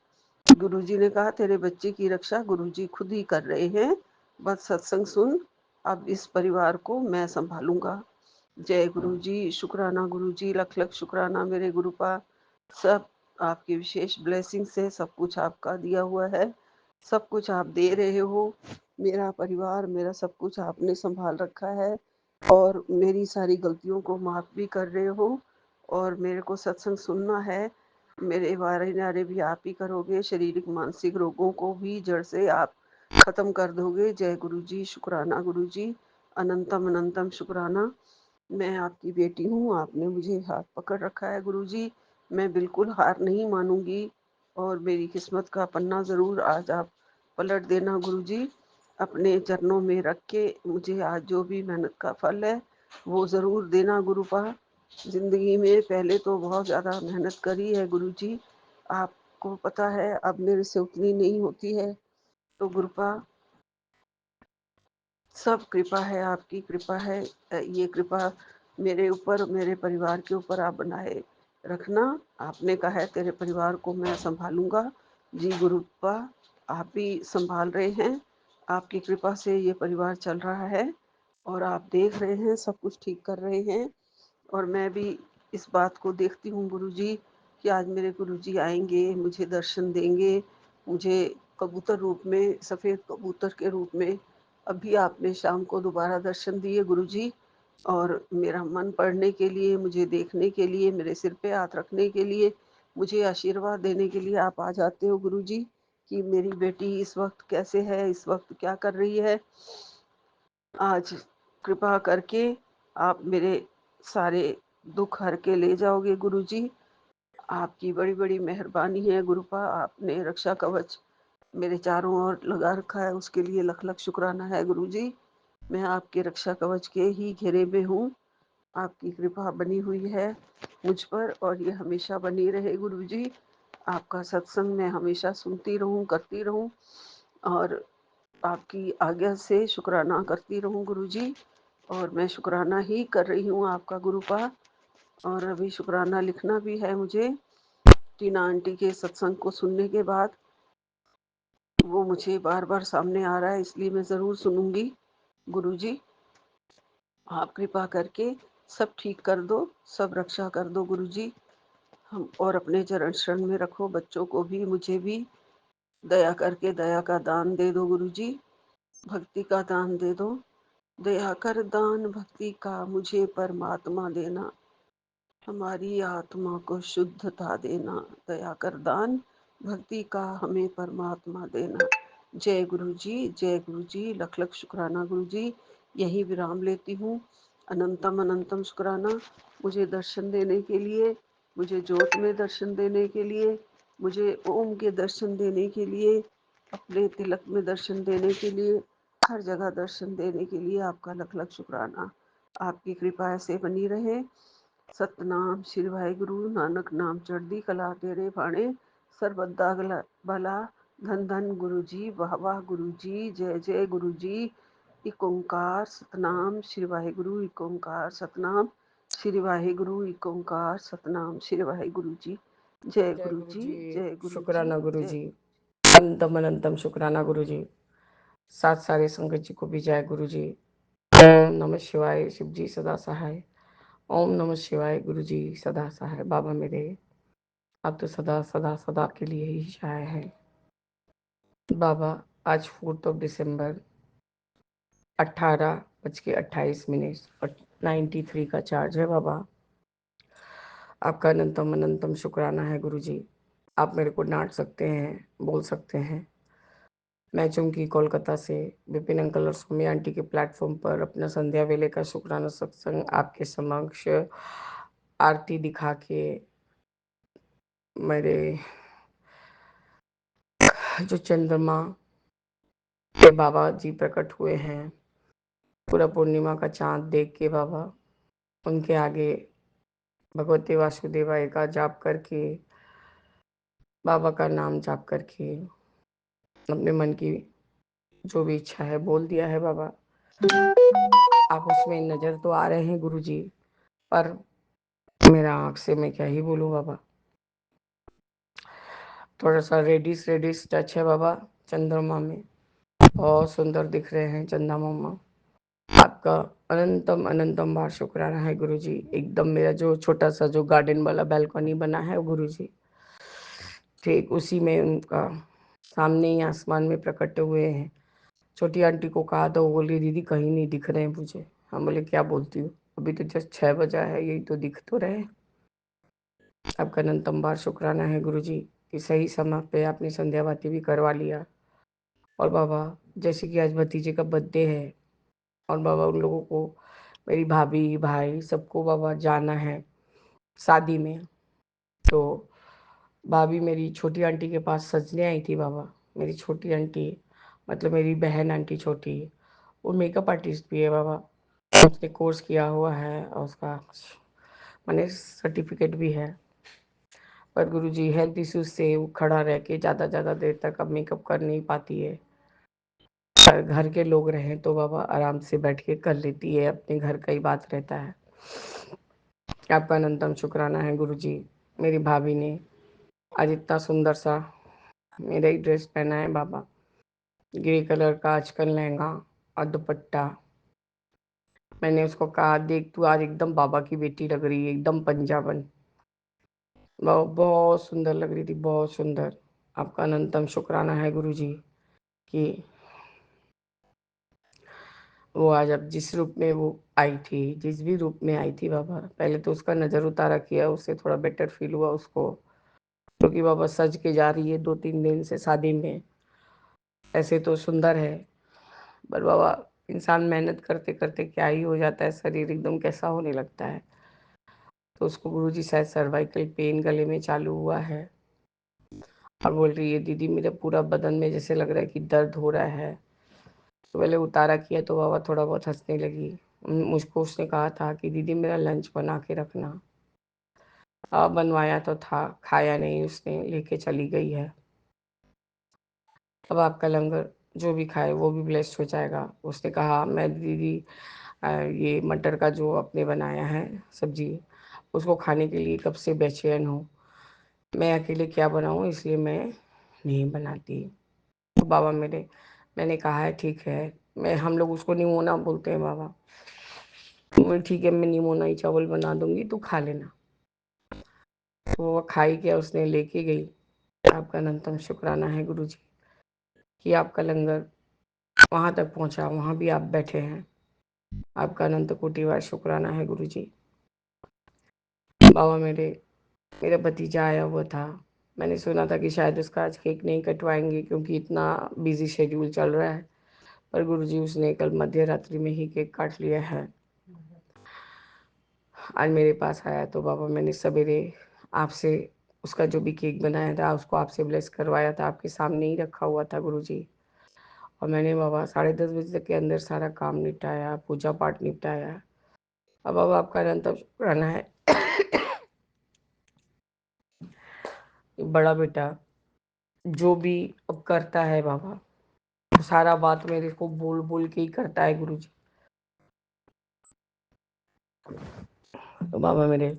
गुरुजी ने कहा तेरे बच्चे की रक्षा गुरुजी खुद ही कर रहे हैं, बस सत्संग सुन, अब इस परिवार को मैं संभालूंगा। जय गुरुजी, शुक्राना गुरुजी, लख लख शुक्राना मेरे गुरुपा। सब आपकी विशेष ब्लेसिंग से सब कुछ आपका दिया हुआ है, सब कुछ आप दे रहे हो। मेरा परिवार, मेरा सब कुछ आपने संभाल रखा है और मेरी सारी गलतियों को माफ भी कर रहे हो और मेरे को सत्संग सुनना है। मेरे वारे नारे भी आप ही करोगे, शारीरिक मानसिक रोगों को भी जड़ से आप खत्म कर दोगे। जय गुरु जी, शुक्राना गुरु जी, अनंतम अनंतम शुक्राना। मैं आपकी बेटी हूँ, आपने मुझे हाथ पकड़ रखा है गुरु जी, मैं बिल्कुल हार नहीं मानूंगी और मेरी किस्मत का पन्ना ज़रूर आज आप पलट देना गुरु जी। अपने चरणों में रख के मुझे आज जो भी मेहनत का फल है वो ज़रूर देना गुरुपा। ज़िंदगी में पहले तो बहुत ज़्यादा मेहनत करी है गुरुजी, आपको पता है अब मेरे से उतनी नहीं होती है, तो गुरुपा सब कृपा है, आपकी कृपा है। ये कृपा मेरे ऊपर, मेरे परिवार के ऊपर आप बनाए रखना। आपने कहा है तेरे परिवार को मैं संभालूंगा। जी गुरुपा, आप ही संभाल रहे हैं, आपकी कृपा से ये परिवार चल रहा है और आप देख रहे हैं सब कुछ ठीक कर रहे हैं। और मैं भी इस बात को देखती हूँ गुरुजी कि आज मेरे गुरुजी आएंगे, मुझे दर्शन देंगे, मुझे कबूतर रूप में, सफ़ेद कबूतर के रूप में अभी आपने शाम को दोबारा दर्शन दिए गुरुजी। और मेरा मन पढ़ने के लिए, मुझे देखने के लिए, मेरे सिर पे हाथ रखने के लिए, मुझे आशीर्वाद देने के लिए आप आ जाते हो गुरुजी कि मेरी बेटी इस वक्त कैसे है, इस वक्त क्या कर रही है। आज कृपा करके आप मेरे सारे दुख हर के ले जाओगे गुरुजी। आपकी बड़ी बड़ी मेहरबानी है गुरुपा, आपने रक्षा कवच मेरे चारों ओर लगा रखा है, उसके लिए लख लख शुक्राना है गुरुजी। मैं आपके रक्षा कवच के ही घेरे में हूँ, आपकी कृपा बनी हुई है मुझ पर और ये हमेशा बनी रहे गुरुजी। आपका सत्संग मैं हमेशा सुनती रहूं, करती रहूं और आपकी आज्ञा से शुक्राना करती रहूं गुरुजी। और मैं शुक्राना ही कर रही हूँ आपका गुरुपा। और अभी शुक्राना लिखना भी है मुझे। टीना आंटी के सत्संग को सुनने के बाद वो मुझे बार बार सामने आ रहा है, इसलिए मैं ज़रूर सुनूंगी गुरुजी। आप कृपा करके सब ठीक कर दो, सब रक्षा कर दो गुरुजी। हम और अपने चरण शरण में रखो, बच्चों को भी, मुझे भी। दया करके दया का दान दे दो गुरुजी, भक्ति का दान दे दो। दया कर दान भक्ति का मुझे परमात्मा देना, हमारी आत्मा को शुद्धता देना। दया कर दान भक्ति का हमें परमात्मा देना। जय गुरु जी, जय गुरु जी, लख लख शुक्राना गुरु जी। यही विराम लेती हूँ। अनंतम अनंतम शुक्राना मुझे दर्शन देने के लिए, मुझे ज्योत में दर्शन देने के लिए, मुझे ओम के दर्शन देने के लिए, अपने तिलक में दर्शन देने के लिए, हर जगह दर्शन देने के लिए आपका लख लख शुक्राना। आपकी कृपा ऐसे बनी रहे। सतनाम श्री वाहिगुरु नानक नाम चढ़दी कला तेरे भाणे, सरबद्दा भला धन धन गुरु जी, वाह वाह गुरु जी, जय जय गुरु जी। इक ओंकार सतनाम श्री वाहिगुरु, इक ओंकार सतनाम श्री वाहिगुरु, इक ओंकार सतनाम श्री वाहिगुरु जी। जय जय गुरु गुरु जी, जी, जय गुरु जी, शुक्राना गुरु जय। जी, अनंतम अनंतम शुक्राना गुरु जी। सात सारे संगत जी को भी जय गुरु जी। ओम नमः शिवाय, शिव जी सदा सहाय। ओम नमः शिवाय, गुरु जी सदा सहाय। बाबा मेरे, आप तो सदा सदा सदा के लिए ही सहाय है। बाबा, आज 4 दिसंबर 18:28 और 93 का चार्ज है बाबा। आपका अनंतम अनंतम शुक्राना है गुरु जी। आप मेरे को डांट सकते हैं, बोल सकते हैं। मैं चूंकि कोलकाता से विपिन अंकल और सोमी आंटी के प्लेटफॉर्म पर अपना संध्या वेले का शुक्राना सत्संग आपके समक्ष आरती दिखा के मेरे जो चंद्रमा पे बाबा जी प्रकट हुए हैं, पूरा पूर्णिमा का चांद देख के बाबा उनके आगे भगवते वासुदेवाय का जाप करके, बाबा का नाम जाप करके अपने मन की जो भी इच्छा है बोल दिया है बाबा। आप उसमें नजर तो आ रहे हैं गुरुजी, पर मेरा आंख से मैं क्या ही बोलूं बाबा। थोड़ा सा रेडिश रेडिश टच है बाबा चंद्रमा में, बहुत सुंदर दिख रहे हैं चंदा मामा। आपका अनंतम अनंतम बार शुक्राना है गुरुजी। एकदम मेरा जो छोटा सा जो गार्डन वाला बैल्कनी बना है गुरुजी, ठीक उसी में उनका सामने ही आसमान में प्रकट हुए हैं। छोटी आंटी को कहा तो वो बोल रही दीदी कहीं नहीं दिख रहे हैं मुझे। हम बोले क्या बोलती हूँ, अभी तो जस्ट 6 बजा है, यही तो दिख तो रहे। आपका अनंतम बार शुक्राना है गुरुजी कि सही समय पे आपने संध्या बाती भी करवा लिया। और बाबा जैसे कि आज भतीजे का बर्थडे है, और बाबा उन लोगों को, मेरी भाभी भाई सबको बाबा जाना है शादी में। तो भाभी मेरी छोटी आंटी के पास सजने आई थी बाबा। मेरी छोटी आंटी मतलब मेरी बहन आंटी छोटी, वो मेकअप आर्टिस्ट भी है बाबा। उसने कोर्स किया हुआ है और उसका मैंने सर्टिफिकेट भी है। पर गुरुजी हेल्थ इश्यूज से वो खड़ा रह के ज़्यादा देर तक अब मेकअप कर नहीं पाती है। पर घर के लोग रहें तो बाबा आराम से बैठ के कर लेती है, अपने घर का ही बात रहता है। आपका अनंतम शुक्राना है गुरुजी। मेरी भाभी ने आज इतना सुंदर सा मेरा ही ड्रेस पहना है बाबा, ग्रे कलर का आजकल लहंगा और दुपट्टा। मैंने उसको कहा देख तू आज एकदम बाबा की बेटी लग रही है, एकदम पंजाबन। बहुत सुंदर लग रही थी, बहुत सुंदर। आपका अनंतम शुक्राना है गुरुजी कि वो आज अब जिस रूप में वो आई थी, जिस भी रूप में आई थी बाबा, पहले तो उसका नज़र उतारा किया, उससे थोड़ा बेटर फील हुआ उसको, क्योंकि बाबा सज के जा रही है 2-3 दिन से शादी में। ऐसे तो सुंदर है, पर बाबा इंसान मेहनत करते करते क्या ही हो जाता है, शरीर एकदम कैसा होने लगता है। तो उसको गुरुजी शायद सर्वाइकल पेन गले में चालू हुआ है, और बोल रही है दीदी मेरे पूरा बदन में जैसे लग रहा है कि दर्द हो रहा है। तो पहले उतारा किया तो बाबा थोड़ा बहुत हंसने लगी। मुझको उसने कहा था कि दीदी मेरा लंच बना के रखना। बनवाया तो था, खाया नहीं उसने, लेके चली गई है। अब आपका लंगर जो भी खाए वो भी ब्लेस्ड हो जाएगा। उसने कहा मैं दीदी ये मटर का जो आपने बनाया है सब्जी, उसको खाने के लिए कब से बेचैन हूँ। मैं अकेले क्या बनाऊँ, इसलिए मैं नहीं बनाती। तो बाबा मेरे, मैंने कहा है ठीक है, मैं हम लोग उसको निमोना बोलते हैं बाबा। मैं ठीक है, मैं निमोना ही चावल बना दूंगी तो खा लेना। तो वो खाई क्या, उसने लेके गई। आपका अनंतम शुक्राना है गुरुजी कि आपका लंगर वहाँ तक पहुँचा, वहाँ भी आप बैठे हैं। आपका अनंत कोटिवार शुक्राना है गुरुजी। बाबा मेरे, मेरा भतीजा आया हुआ था। मैंने सुना था कि शायद उसका आज केक नहीं कटवाएंगे क्योंकि इतना बिजी शेड्यूल चल रहा है, पर गुरुजी उसने कल मध्य रात्रि में ही केक काट लिया है। आज मेरे पास आया तो बाबा मैंने सवेरे आपसे उसका जो भी केक बनाया था उसको आपसे ब्लेस करवाया था, आपके सामने ही रखा हुआ था गुरुजी। और मैंने बाबा 10:30 बजे तक के अंदर सारा काम निपटाया, पूजा पाठ निपटाया। अब बाबा आपका अनंत शुक्राना है। बड़ा बेटा जो भी अब करता है बाबा, सारा बात मेरे को बोल बोल के ही करता है गुरुजी। तो बाबा मेरे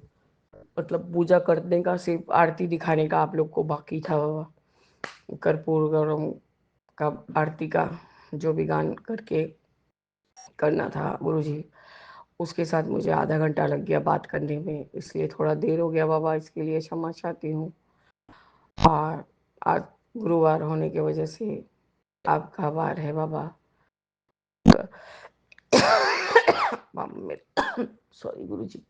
मतलब पूजा करने का, सिर्फ आरती दिखाने का आप लोग को बाकी था बाबा। कर्पूर गौरम का आरती का जो भी गान करके करना था गुरुजी, उसके साथ मुझे आधा घंटा लग गया बात करने में, इसलिए थोड़ा देर हो गया बाबा, इसके लिए क्षमा चाहती हूँ। और आज गुरुवार होने की वजह से आपका वार है बाबा। बाबा मेरे सॉरी गुरुजी।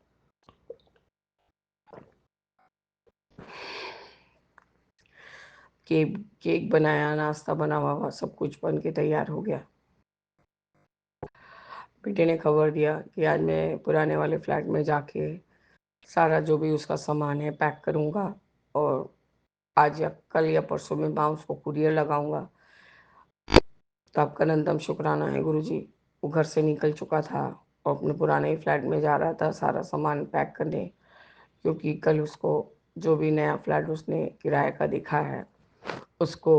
केक केक बनाया, नाश्ता बना बाबा, सब कुछ बन के तैयार हो गया। बेटे ने खबर दिया कि आज मैं पुराने वाले फ्लैट में जाके सारा जो भी उसका सामान है पैक करूँगा और आज या कल या परसों में मैं उसको कुरियर लगाऊंगा। तो आपका अनंतम शुक्राना है गुरुजी। वो घर से निकल चुका था और अपने पुराने ही फ्लैट में जा रहा था सारा सामान पैक करने, क्योंकि कल उसको जो भी नया फ्लैट उसने किराए का देखा है उसको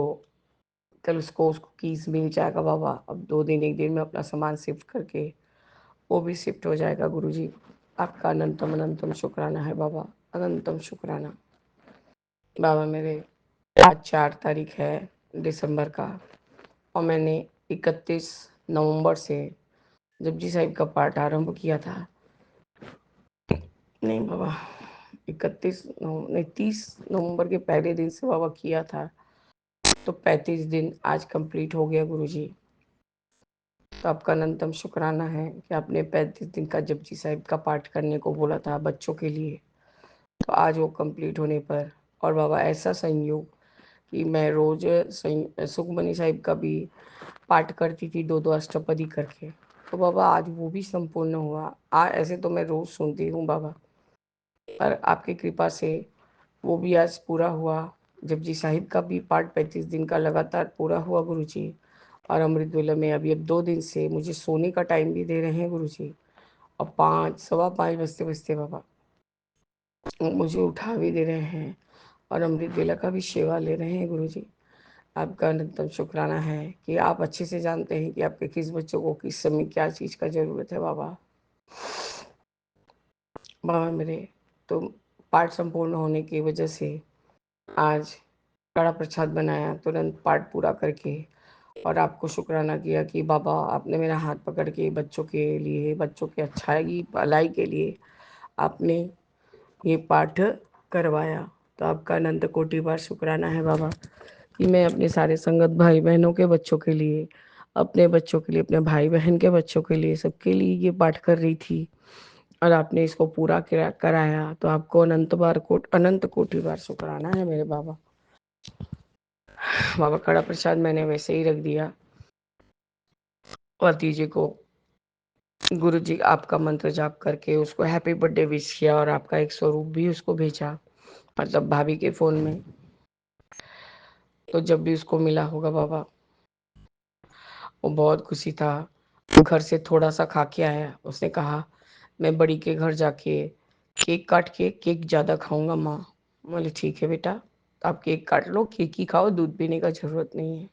कल उसको कीज मिल जाएगा बाबा। अब 2 दिन 1 दिन में अपना सामान शिफ्ट करके वो भी शिफ्ट हो जाएगा गुरुजी। आपका अनंतम अनंतम शुक्राना है बाबा, अनंतम शुक्राना। बाबा मेरे, आज 4 तारीख है दिसंबर का और मैंने 31 नवंबर से जपजी साहिब का पाठ आरंभ किया था। नहीं बाबा, 30 नवंबर के पहले दिन से बाबा किया था, तो 35 दिन आज कंप्लीट हो गया गुरुजी। तो आपका अनंतम शुक्राना है कि आपने 35 दिन का जपजी साहिब का पाठ करने को बोला था बच्चों के लिए, तो आज वो कंप्लीट होने पर, और बाबा ऐसा संयोग कि मैं रोज सुखमनी साहिब का भी पाठ करती थी 2-2 अष्टपदी करके, तो बाबा आज वो भी संपूर्ण हुआ। ऐसे तो मैं रोज सुनती हूँ बाबा, पर आपकी कृपा से वो भी आज पूरा हुआ। जपजी साहिब का भी पाठ 35 दिन का लगातार पूरा हुआ गुरुजी। और अमृत वेला में अभी अब 2 दिन से मुझे सोने का टाइम भी दे रहे हैं गुरुजी, और 5 सवा 5 बजते बजते बाबा मुझे उठा भी दे रहे हैं और अमृत वेला का भी सेवा ले रहे हैं गुरुजी। आपका अनंतम शुक्राना है कि आप अच्छे से जानते हैं कि आपके किस बच्चों को किस समय क्या चीज़ का ज़रूरत है बाबा। बाबा मेरे, तो पाठ संपूर्ण होने की वजह से आज कड़ा प्रसाद बनाया तुरंत पाठ पूरा करके, और आपको शुक्राना किया कि बाबा आपने मेरा हाथ पकड़ के बच्चों के लिए, बच्चों के अच्छाई भलाई के लिए आपने ये पाठ करवाया। तो आपका अनंत कोटि बार शुक्राना है बाबा कि मैं अपने सारे संगत भाई बहनों के बच्चों के लिए, अपने बच्चों के लिए, अपने भाई बहन के बच्चों के लिए, सबके लिए ये पाठ कर रही थी और आपने इसको पूरा कराया। तो आपको अनंत कोटि बार शुक्राना है मेरे बाबा। बाबा कड़ा प्रसाद मैंने वैसे ही रख दिया और तीजे को गुरु जी आपका मंत्र जाप करके उसको हैप्पी बर्थडे विश किया और आपका एक स्वरूप भी उसको भेजा, मतलब भाभी के फोन में। तो जब भी उसको मिला होगा बाबा वो बहुत खुशी था। घर से थोड़ा सा खा के आया, उसने कहा मैं बड़ी के घर जाके केक काट के केक ज़्यादा खाऊंगा माँ। बोले ठीक है बेटा, तो आप केक काट लो, केक ही खाओ, दूध पीने का ज़रूरत नहीं है।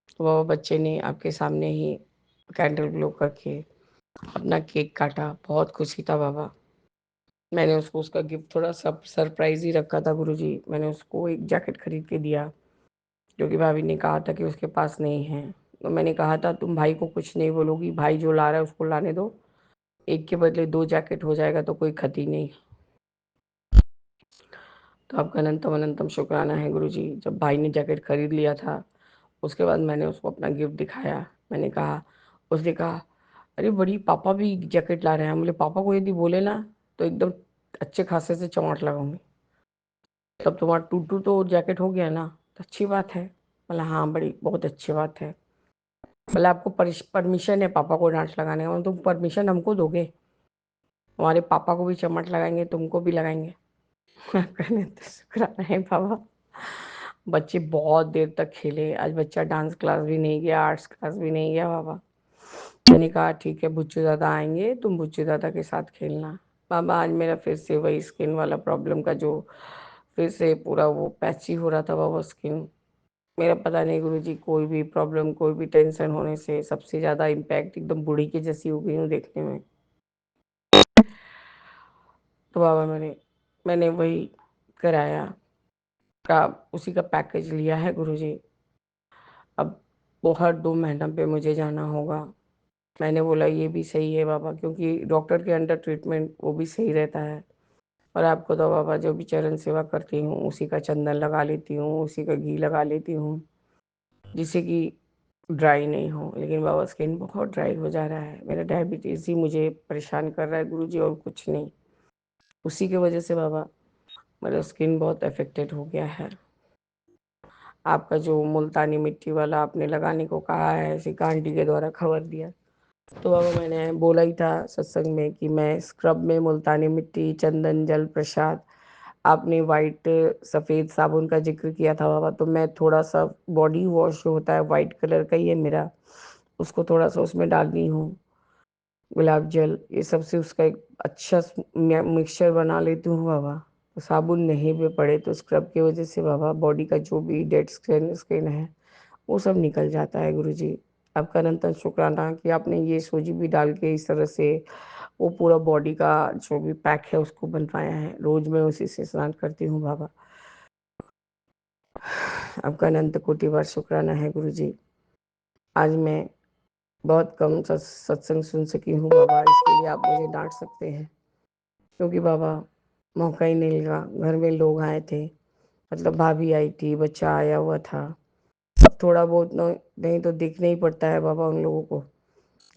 तो बाबा बच्चे ने आपके सामने ही कैंडल ग्लो करके अपना केक काटा, बहुत खुशी था बाबा। मैंने उसको उसका गिफ्ट थोड़ा सब सरप्राइज ही रखा था गुरुजी। मैंने उसको एक जैकेट खरीद के दिया जो कि भाभी ने कहा था कि उसके पास नहीं है। तो मैंने कहा था तुम भाई को कुछ नहीं बोलोगी, भाई जो ला रहा है उसको लाने दो, एक के बदले 2 जैकेट हो जाएगा तो कोई क्षति नहीं। तो आपका अनंतम अनंतम शुक्राना है गुरुजी। जब भाई ने जैकेट खरीद लिया था उसके बाद मैंने उसको अपना गिफ्ट दिखाया। मैंने कहा, उसने कहा अरे बड़ी पापा भी जैकेट ला रहे हैं। बोले पापा को यदि बोले ना तो एकदम अच्छे खासे से चमाट लगाऊंगी। तब तुम्हारा टूटू तो जैकेट हो गया ना, तो अच्छी बात है। बोला हाँ बड़ी बहुत अच्छी बात है। बोला आपको परमिशन है पापा को डांट लगाने का? तुम परमिशन हमको दोगे? हमारे पापा को भी चमाट लगाएंगे, तुमको भी लगाएंगे। कहने तो शुक्राना है बाबा। बच्चे बहुत देर तक खेले। आज बच्चा डांस क्लास भी नहीं गया, आर्ट्स क्लास भी नहीं गया बाबा। मैंने कहा ठीक है बुच्चू दादा आएंगे, तुम बुच्चू दादा के साथ खेलना। बाबा आज मेरा फिर से वही स्किन वाला प्रॉब्लम का जो फिर से पूरा वो पैची हो रहा था बाबा स्किन मेरा। पता नहीं गुरुजी, कोई भी प्रॉब्लम, कोई भी टेंशन होने से सबसे ज़्यादा इम्पैक्ट एकदम बूढ़ी के जैसी हो गई हूँ देखने में। तो बाबा मैंने वही कराया का, उसी का पैकेज लिया है गुरुजी। अब वो हर 2 महीना पे मुझे जाना होगा। मैंने बोला ये भी सही है बाबा, क्योंकि डॉक्टर के अंडर ट्रीटमेंट वो भी सही रहता है। और आपको तो बाबा जो भी चरण सेवा करती हूँ उसी का चंदन लगा लेती हूँ, उसी का घी लगा लेती हूँ, जिससे कि ड्राई नहीं हो। लेकिन बाबा स्किन बहुत ड्राई हो जा रहा है। मेरा डायबिटीज़ ही मुझे परेशान कर रहा है गुरुजी, और कुछ नहीं। उसी की वजह से बाबा मेरा स्किन बहुत अफेक्टेड हो गया है। आपका जो मुल्तानी मिट्टी वाला आपने लगाने को कहा है, सिका आंटी के द्वारा खबर दिया, तो बाबा मैंने बोला ही था सत्संग में कि मैं स्क्रब में मुल्तानी मिट्टी, चंदन, जल प्रसाद आपने वाइट सफ़ेद साबुन का ज़िक्र किया था बाबा, तो मैं थोड़ा-सा बॉडी वॉश जो होता है वाइट कलर का ही है मेरा, उसको थोड़ा-सा उसमें डाली हूँ। गुलाब जल ये सब से उसका एक अच्छा मिक्सचर बना लेती हूँ बाबा। तो साबुन नहीं भी पड़े तो स्क्रब की वजह से बाबा बॉडी का जो भी डेड स्किन स्किन है वो सब निकल जाता है गुरुजी। आपका अनंत शुक्राना कि आपने ये सूजी भी डाल के इस तरह से वो पूरा बॉडी का जो भी पैक है उसको बनवाया है। रोज मैं उसी से स्नान करती हूँ बाबा। आपका अनंत कोटि बार शुक्राना है गुरुजी। आज मैं बहुत कम सत्संग सुन सकी हूँ बाबा, इसके लिए आप मुझे डांट सकते हैं क्योंकि बाबा मौका ही नहीं लगा। घर में लोग आए थे, मतलब भाभी आई थी, बच्चा आया हुआ था। अब थोड़ा बहुत नहीं तो दिखना ही पड़ता है बाबा उन लोगों को।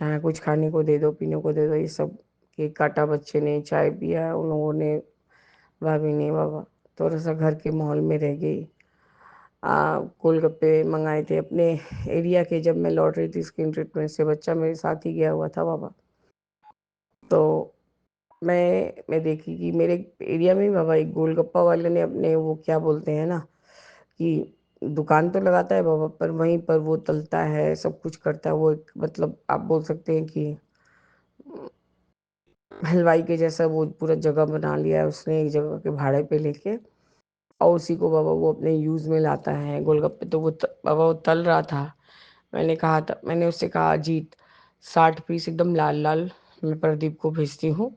हाँ, कुछ खाने को दे दो, पीने को दे दो, ये सब केक काटा बच्चे ने, चाय पिया उन लोगों ने, भाभी ने बाबा। थोड़ा सा घर के माहौल में रह गई। गोलगप्पे मंगाए थे अपने एरिया के, जब मैं लौट रही थी स्किन ट्रीटमेंट से, बच्चा मेरे साथ ही गया हुआ था बाबा। तो मैं देखी कि मेरे एरिया में ही बाबा एक गोलगप्पा वाले ने अपने वो क्या बोलते हैं ना कि दुकान तो लगाता है बाबा, पर वहीं पर वो तलता है, सब कुछ करता है। वो एक मतलब आप बोल सकते हैं कि हलवाई के जैसा वो पूरा जगह बना लिया है उसने, एक जगह के भाड़े पे लेके, और उसी को बाबा वो अपने यूज़ में लाता है। गोलगप्पे तो वो बाबा वो तल रहा था। मैंने उससे कहा अजीत 60 पीस एकदम लाल लाल मैं प्रदीप को भेजती हूँ,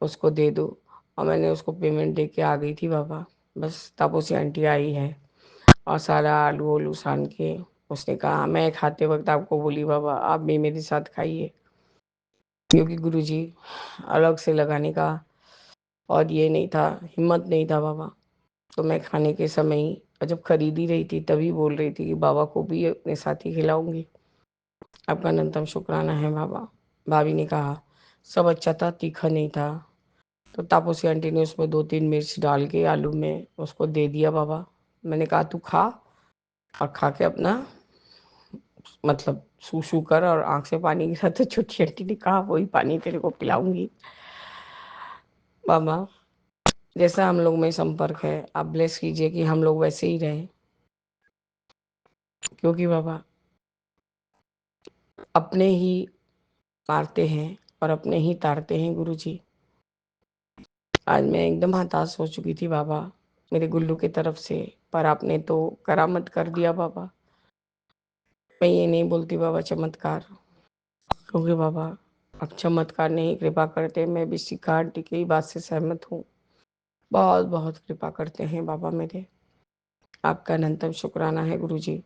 उसको दे दो। और मैंने उसको पेमेंट दे के आ गई थी बाबा। बस तापसी आंटी आई है और सारा आलू वालू सान के उसने कहा मैं खाते वक्त आपको बोली बाबा आप भी मेरे साथ खाइए, क्योंकि गुरुजी अलग से लगाने का और ये नहीं था, हिम्मत नहीं था बाबा। तो मैं खाने के समय ही और जब खरीद ही रही थी तभी बोल रही थी कि बाबा को भी अपने साथ ही खिलाऊंगी। आपका अनंतम शुक्राना है बाबा। भाभी ने कहा सब अच्छा था, तीखा नहीं था। तो तापसी आंटी ने उसमें 2-3 मिर्च डाल के आलू में उसको दे दिया बाबा। मैंने कहा तू खा और खा के अपना मतलब सूसू कर और आंख से पानी गिरा, तो छोटी आंटी ने कहा वही पानी तेरे को पिलाऊंगी। बाबा जैसा हम लोग में संपर्क है आप ब्लेस कीजिए कि हम लोग वैसे ही रहें, क्योंकि बाबा अपने ही मारते हैं और अपने ही तारते हैं गुरुजी। आज मैं एकदम हताश हो चुकी थी बाबा मेरे गुल्लू की तरफ से, पर आपने तो करामत कर दिया बाबा। मैं ये नहीं बोलती बाबा चमत्कार, क्योंकि बाबा आप चमत्कार नहीं कृपा करते। मैं भी शिखा आंटी की बात से सहमत हूँ, बहुत बहुत कृपा करते हैं बाबा मेरे। आपका अनंतम शुक्राना है गुरुजी।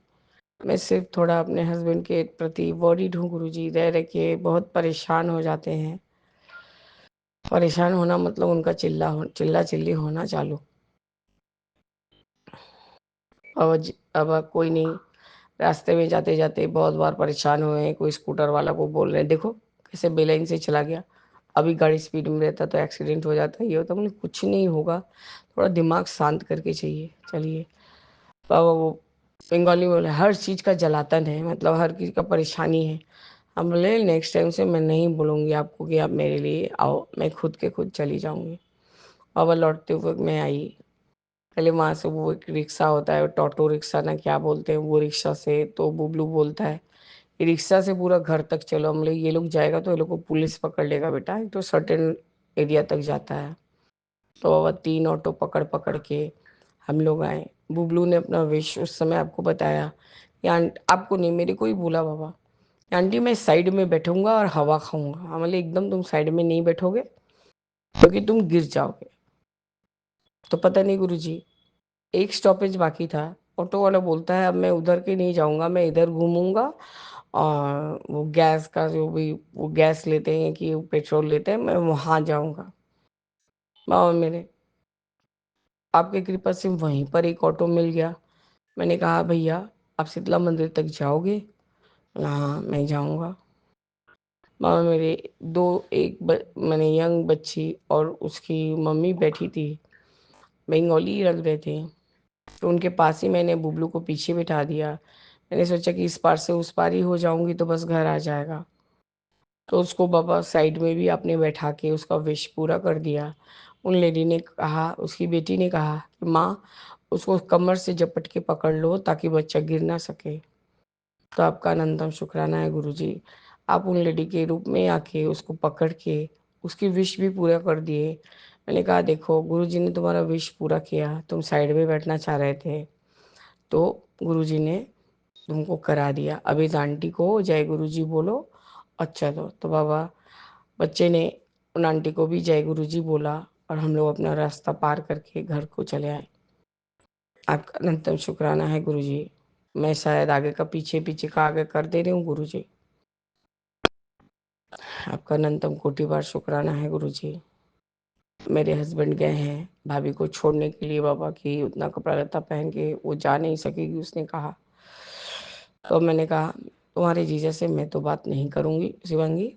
मैं सिर्फ थोड़ा अपने हस्बैंड के प्रति वरीड हूँ गुरुजी, रह रह के बहुत परेशान हो जाते हैं। परेशान होना मतलब उनका चिल्ला चिल्ली होना चालू। अब कोई नहीं, रास्ते में जाते जाते बहुत बार परेशान हुए हैं। कोई स्कूटर वाला को बोल रहे हैं देखो कैसे बेलाइन से चला गया, अभी गाड़ी स्पीड में रहता तो एक्सीडेंट हो जाता, ये होता। मतलब कुछ नहीं होगा, थोड़ा दिमाग शांत करके चाहिए चलिए। बाबा वो बंगाली बोले हर चीज़ का जलातन है, मतलब हर चीज़ का परेशानी है। हम बोले नेक्स्ट टाइम से मैं नहीं बोलूँगी आपको कि आप मेरे लिए आओ, मैं खुद के खुद चली जाऊँगी। बाबा लौटते हुए मैं आई, पहले वहाँ से वो एक रिक्शा होता है, टोटो रिक्शा ना क्या बोलते हैं, वो रिक्शा से तो बुबलू बोलता है कि रिक्शा से पूरा घर तक चलो। हम लोग ये लोग जाएगा तो ये लोग को पुलिस पकड़ लेगा बेटा, तो सर्टेन एरिया तक जाता है। तो बाबा 3 ऑटो पकड़ पकड़ के हम लोग आए। बुबलू ने अपना विश उस समय आपको बताया कि आपको नहीं मेरे को ही बोला बाबा, आंटी मैं साइड में बैठूंगा और हवा खाऊंगा। हम बोले एकदम तुम साइड में नहीं बैठोगे क्योंकि तुम गिर जाओगे। तो पता नहीं गुरुजी एक स्टॉपेज बाकी था, ऑटो वाला बोलता है अब मैं उधर के नहीं जाऊंगा, मैं इधर घूमूंगा और वो गैस का जो भी वो गैस लेते हैं कि वो पेट्रोल लेते हैं, मैं वहां जाऊंगा। बाबा मेरे आपके कृपा से वहीं पर एक ऑटो मिल गया। मैंने कहा भैया आप शीतला मंदिर तक जाओगे? हाँ मैं जाऊंगा। बाबा मेरे दो मैंने यंग बच्ची और उसकी मम्मी बैठी थी, बंगाली लग रहे थे। तो उनके पास ही मैंने बुबलू को पीछे बिठा दिया। मैंने सोचा कि इस पार से उस पार ही हो जाऊंगी तो बस घर आ जाएगा। तो उसको बाबा साइड में भी आपने बैठा के उसका विश पूरा कर दिया। उन लेडी ने कहा, उसकी बेटी ने कहा कि माँ उसको कमर से झपट के पकड़ लो ताकि बच्चा गिर ना सके। तो आपका अनंतम शुक्राना है गुरुजी, आप उन लेडी के रूप में आके उसको पकड़ के उसकी विश भी पूरा कर दिए। मैंने कहा देखो गुरुजी ने तुम्हारा विश पूरा किया, तुम साइड में बैठना चाह रहे थे तो गुरुजी ने तुमको करा दिया। अब इस आंटी को जय गुरुजी बोलो और चलो। तो बाबा बच्चे ने उन आंटी को भी जय गुरुजी बोला और हम लोग अपना रास्ता पार करके घर को चले आए। आपका अनंतम शुक्राना है गुरुजी। मैं शायद आगे का पीछे, पीछे का आगे कर दे रही हूँ गुरुजी। आपका अनंतम कोटि बार शुक्राना है गुरुजी। मेरे हस्बैंड गए हैं भाभी को छोड़ने के लिए बाबा की, उतना कपड़ा लत्ता पहन के वो जा नहीं सकेगी उसने कहा। तो मैंने कहा तुम्हारे जीजा से मैं तो बात नहीं करूँगी शिवांगी,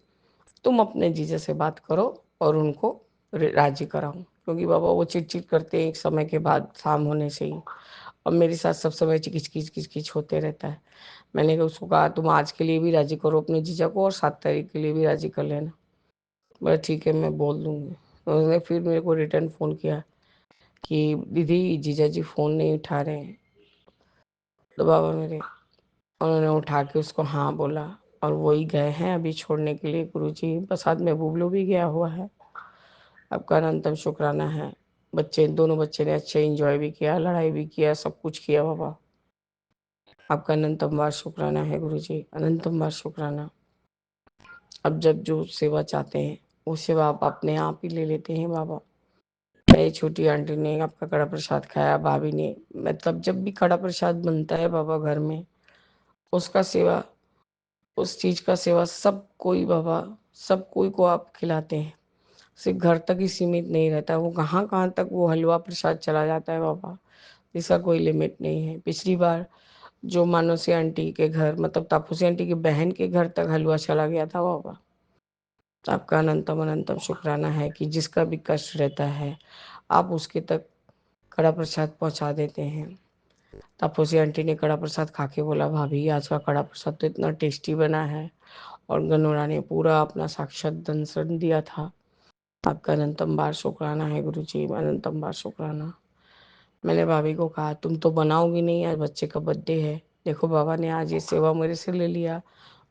तुम अपने जीजा से बात करो और उनको राजी कराओ, क्योंकि बाबा वो चिट करते हैं एक समय के बाद, शाम होने से ही। और मेरे साथ सब समय किच होते रहता है। मैंने उसको कहा तुम आज के लिए भी राजी करो अपने जीजा को और 7 तारीख के लिए भी राजी कर लेना। बोला ठीक है मैं बोल दूंगी। तो उसने फिर मेरे को रिटर्न फ़ोन किया कि दीदी जीजा जी फ़ोन नहीं उठा रहे हैं। तो बाबा मेरे उन्होंने उठा के उसको हाँ बोला और वही गए हैं अभी छोड़ने के लिए गुरुजी। बस साथ में बुबलू भी गया हुआ है। आपका अनंतम शुक्राना है। दोनों बच्चे ने अच्छे एंजॉय भी किया, लड़ाई भी किया, सब कुछ किया बाबा। आपका अनंतम बार शुक्राना है गुरुजी, अनंतम बार शुक्राना। अब जब जो सेवा चाहते हैं वो सेवा आप अपने आप ही ले लेते हैं बाबा। मेरी छोटी आंटी ने आपका कड़ा प्रसाद खाया, भाभी ने, मतलब जब भी कड़ा प्रसाद बनता है बाबा घर में, उसका सेवा, उस चीज का सेवा सब कोई बाबा, सब कोई को आप खिलाते हैं। सिर्फ घर तक ही सीमित नहीं रहता, वो कहाँ कहाँ तक वो हलवा प्रसाद चला जाता है बाबा, इसका कोई लिमिट नहीं है। पिछली बार जो मानसी आंटी के घर, मतलब तापसी आंटी की बहन के घर तक हलवा चला गया था बाबा। आपका अनंतम अनंतम शुक्राना है कि जिसका भी कष्ट रहता है आप उसके तक कड़ा प्रसाद पहुंचा देते हैं। तापसी आंटी ने कड़ा प्रसाद खा के बोला भाभी आज का कड़ा प्रसाद तो इतना टेस्टी बना है, और गनोरा ने पूरा अपना साक्षात दंसन दिया था। आपका अनंतम बार शुक्राना है गुरुजी, अनंतम बार शुक्राना। मैंने भाभी को कहा तुम तो बनाओगी नहीं, आज बच्चे का बर्थडे है, देखो बाबा ने आज ये सेवा मेरे से ले लिया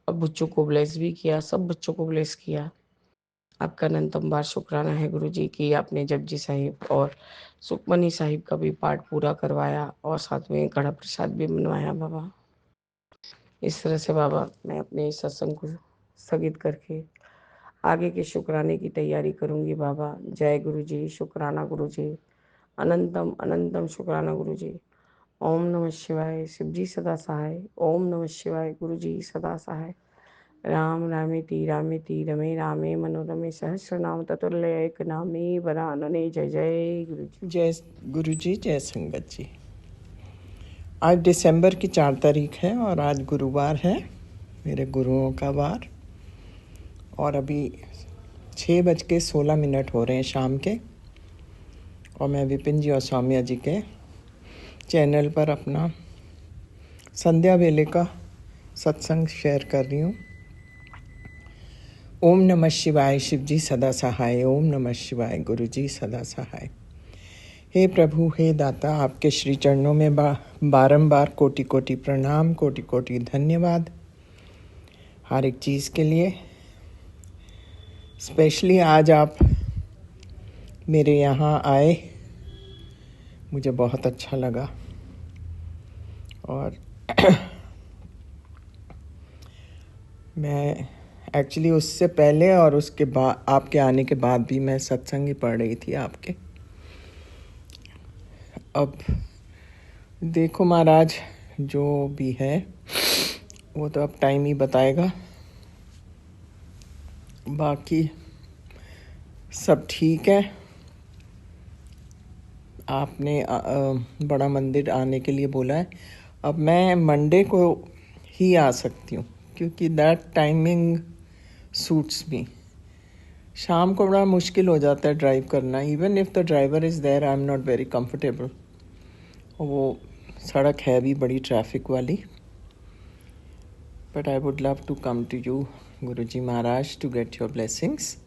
और बच्चों को ब्लेस भी किया, सब बच्चों को ब्लेस किया। आपका अनंतम बार शुक्राना है गुरुजी कि आपने जपजी साहिब और सुखमनी साहिब का भी पाठ पूरा करवाया और साथ में कड़ा प्रसाद भी बनवाया बाबा। इस तरह से बाबा मैं अपने इस सत्संग को स्थगित करके आगे के शुक्राने की तैयारी करूंगी बाबा। जय गुरुजी, शुक्राना गुरुजी, अनंतम अनंतम शुक्राना गुरुजी। ओम नमः शिवाय, शिवजी सदा सहाय। ओम नमः शिवाय, गुरुजी सदा सहाय। राम रामेति रमे रामे मनोरमे सहस्रनाम ततुल्य एक नामे वरानने। जय जय गुरुजी। जय गुरुजी, जय संगत जी। आज दिसंबर की 4 तारीख है और आज गुरुवार है, मेरे गुरुओं का वार। और अभी 6:16 हो रहे हैं शाम के, और मैं विपिन जी और सौम्या जी के चैनल पर अपना संध्या वेले का सत्संग शेयर कर रही हूँ। ओम नमः शिवाय, शिवजी सदा सहाय। ओम नमः शिवाय, गुरुजी सदा सहाय। हे प्रभु, हे दाता, आपके श्री चरणों में बारंबार कोटि कोटि प्रणाम, कोटि कोटि धन्यवाद हर एक चीज़ के लिए। स्पेशली आज आप मेरे यहाँ आए, मुझे बहुत अच्छा लगा। और मैं एक्चुअली उससे पहले और उसके बाद, आपके आने के बाद भी मैं सत्संग ही पढ़ रही थी आपके। अब देखो महाराज, जो भी है वो तो अब टाइम ही बताएगा। बाकी सब ठीक है। आपने बड़ा मंदिर आने के लिए बोला है। अब मैं मंडे को ही आ सकती हूँ क्योंकि दैट टाइमिंग सूट्स मी। शाम को बड़ा मुश्किल हो जाता है ड्राइव करना, even if the driver is there I am not very comfortable. वो सड़क है भी बड़ी ट्रैफिक वाली। But I would love to come to you Guruji Maharaj to get your blessings.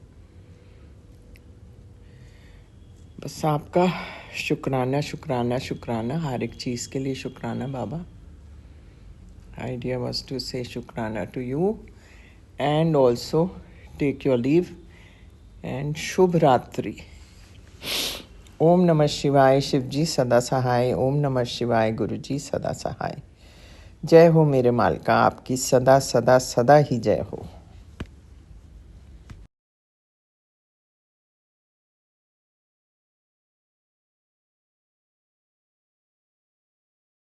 बस आपका शुक्राना शुक्राना शुक्राना, हर एक चीज़ के लिए शुक्राना बाबा. Idea was to say शुक्राना to you and also take your leave and शुभ रात्रि. ओम नमः शिवाय. शिव जी सदा सहाय. ओम नमः शिवाय. गुरु जी सदा सहाय. जय हो मेरे मालिका, आपकी सदा सदा सदा ही जय हो.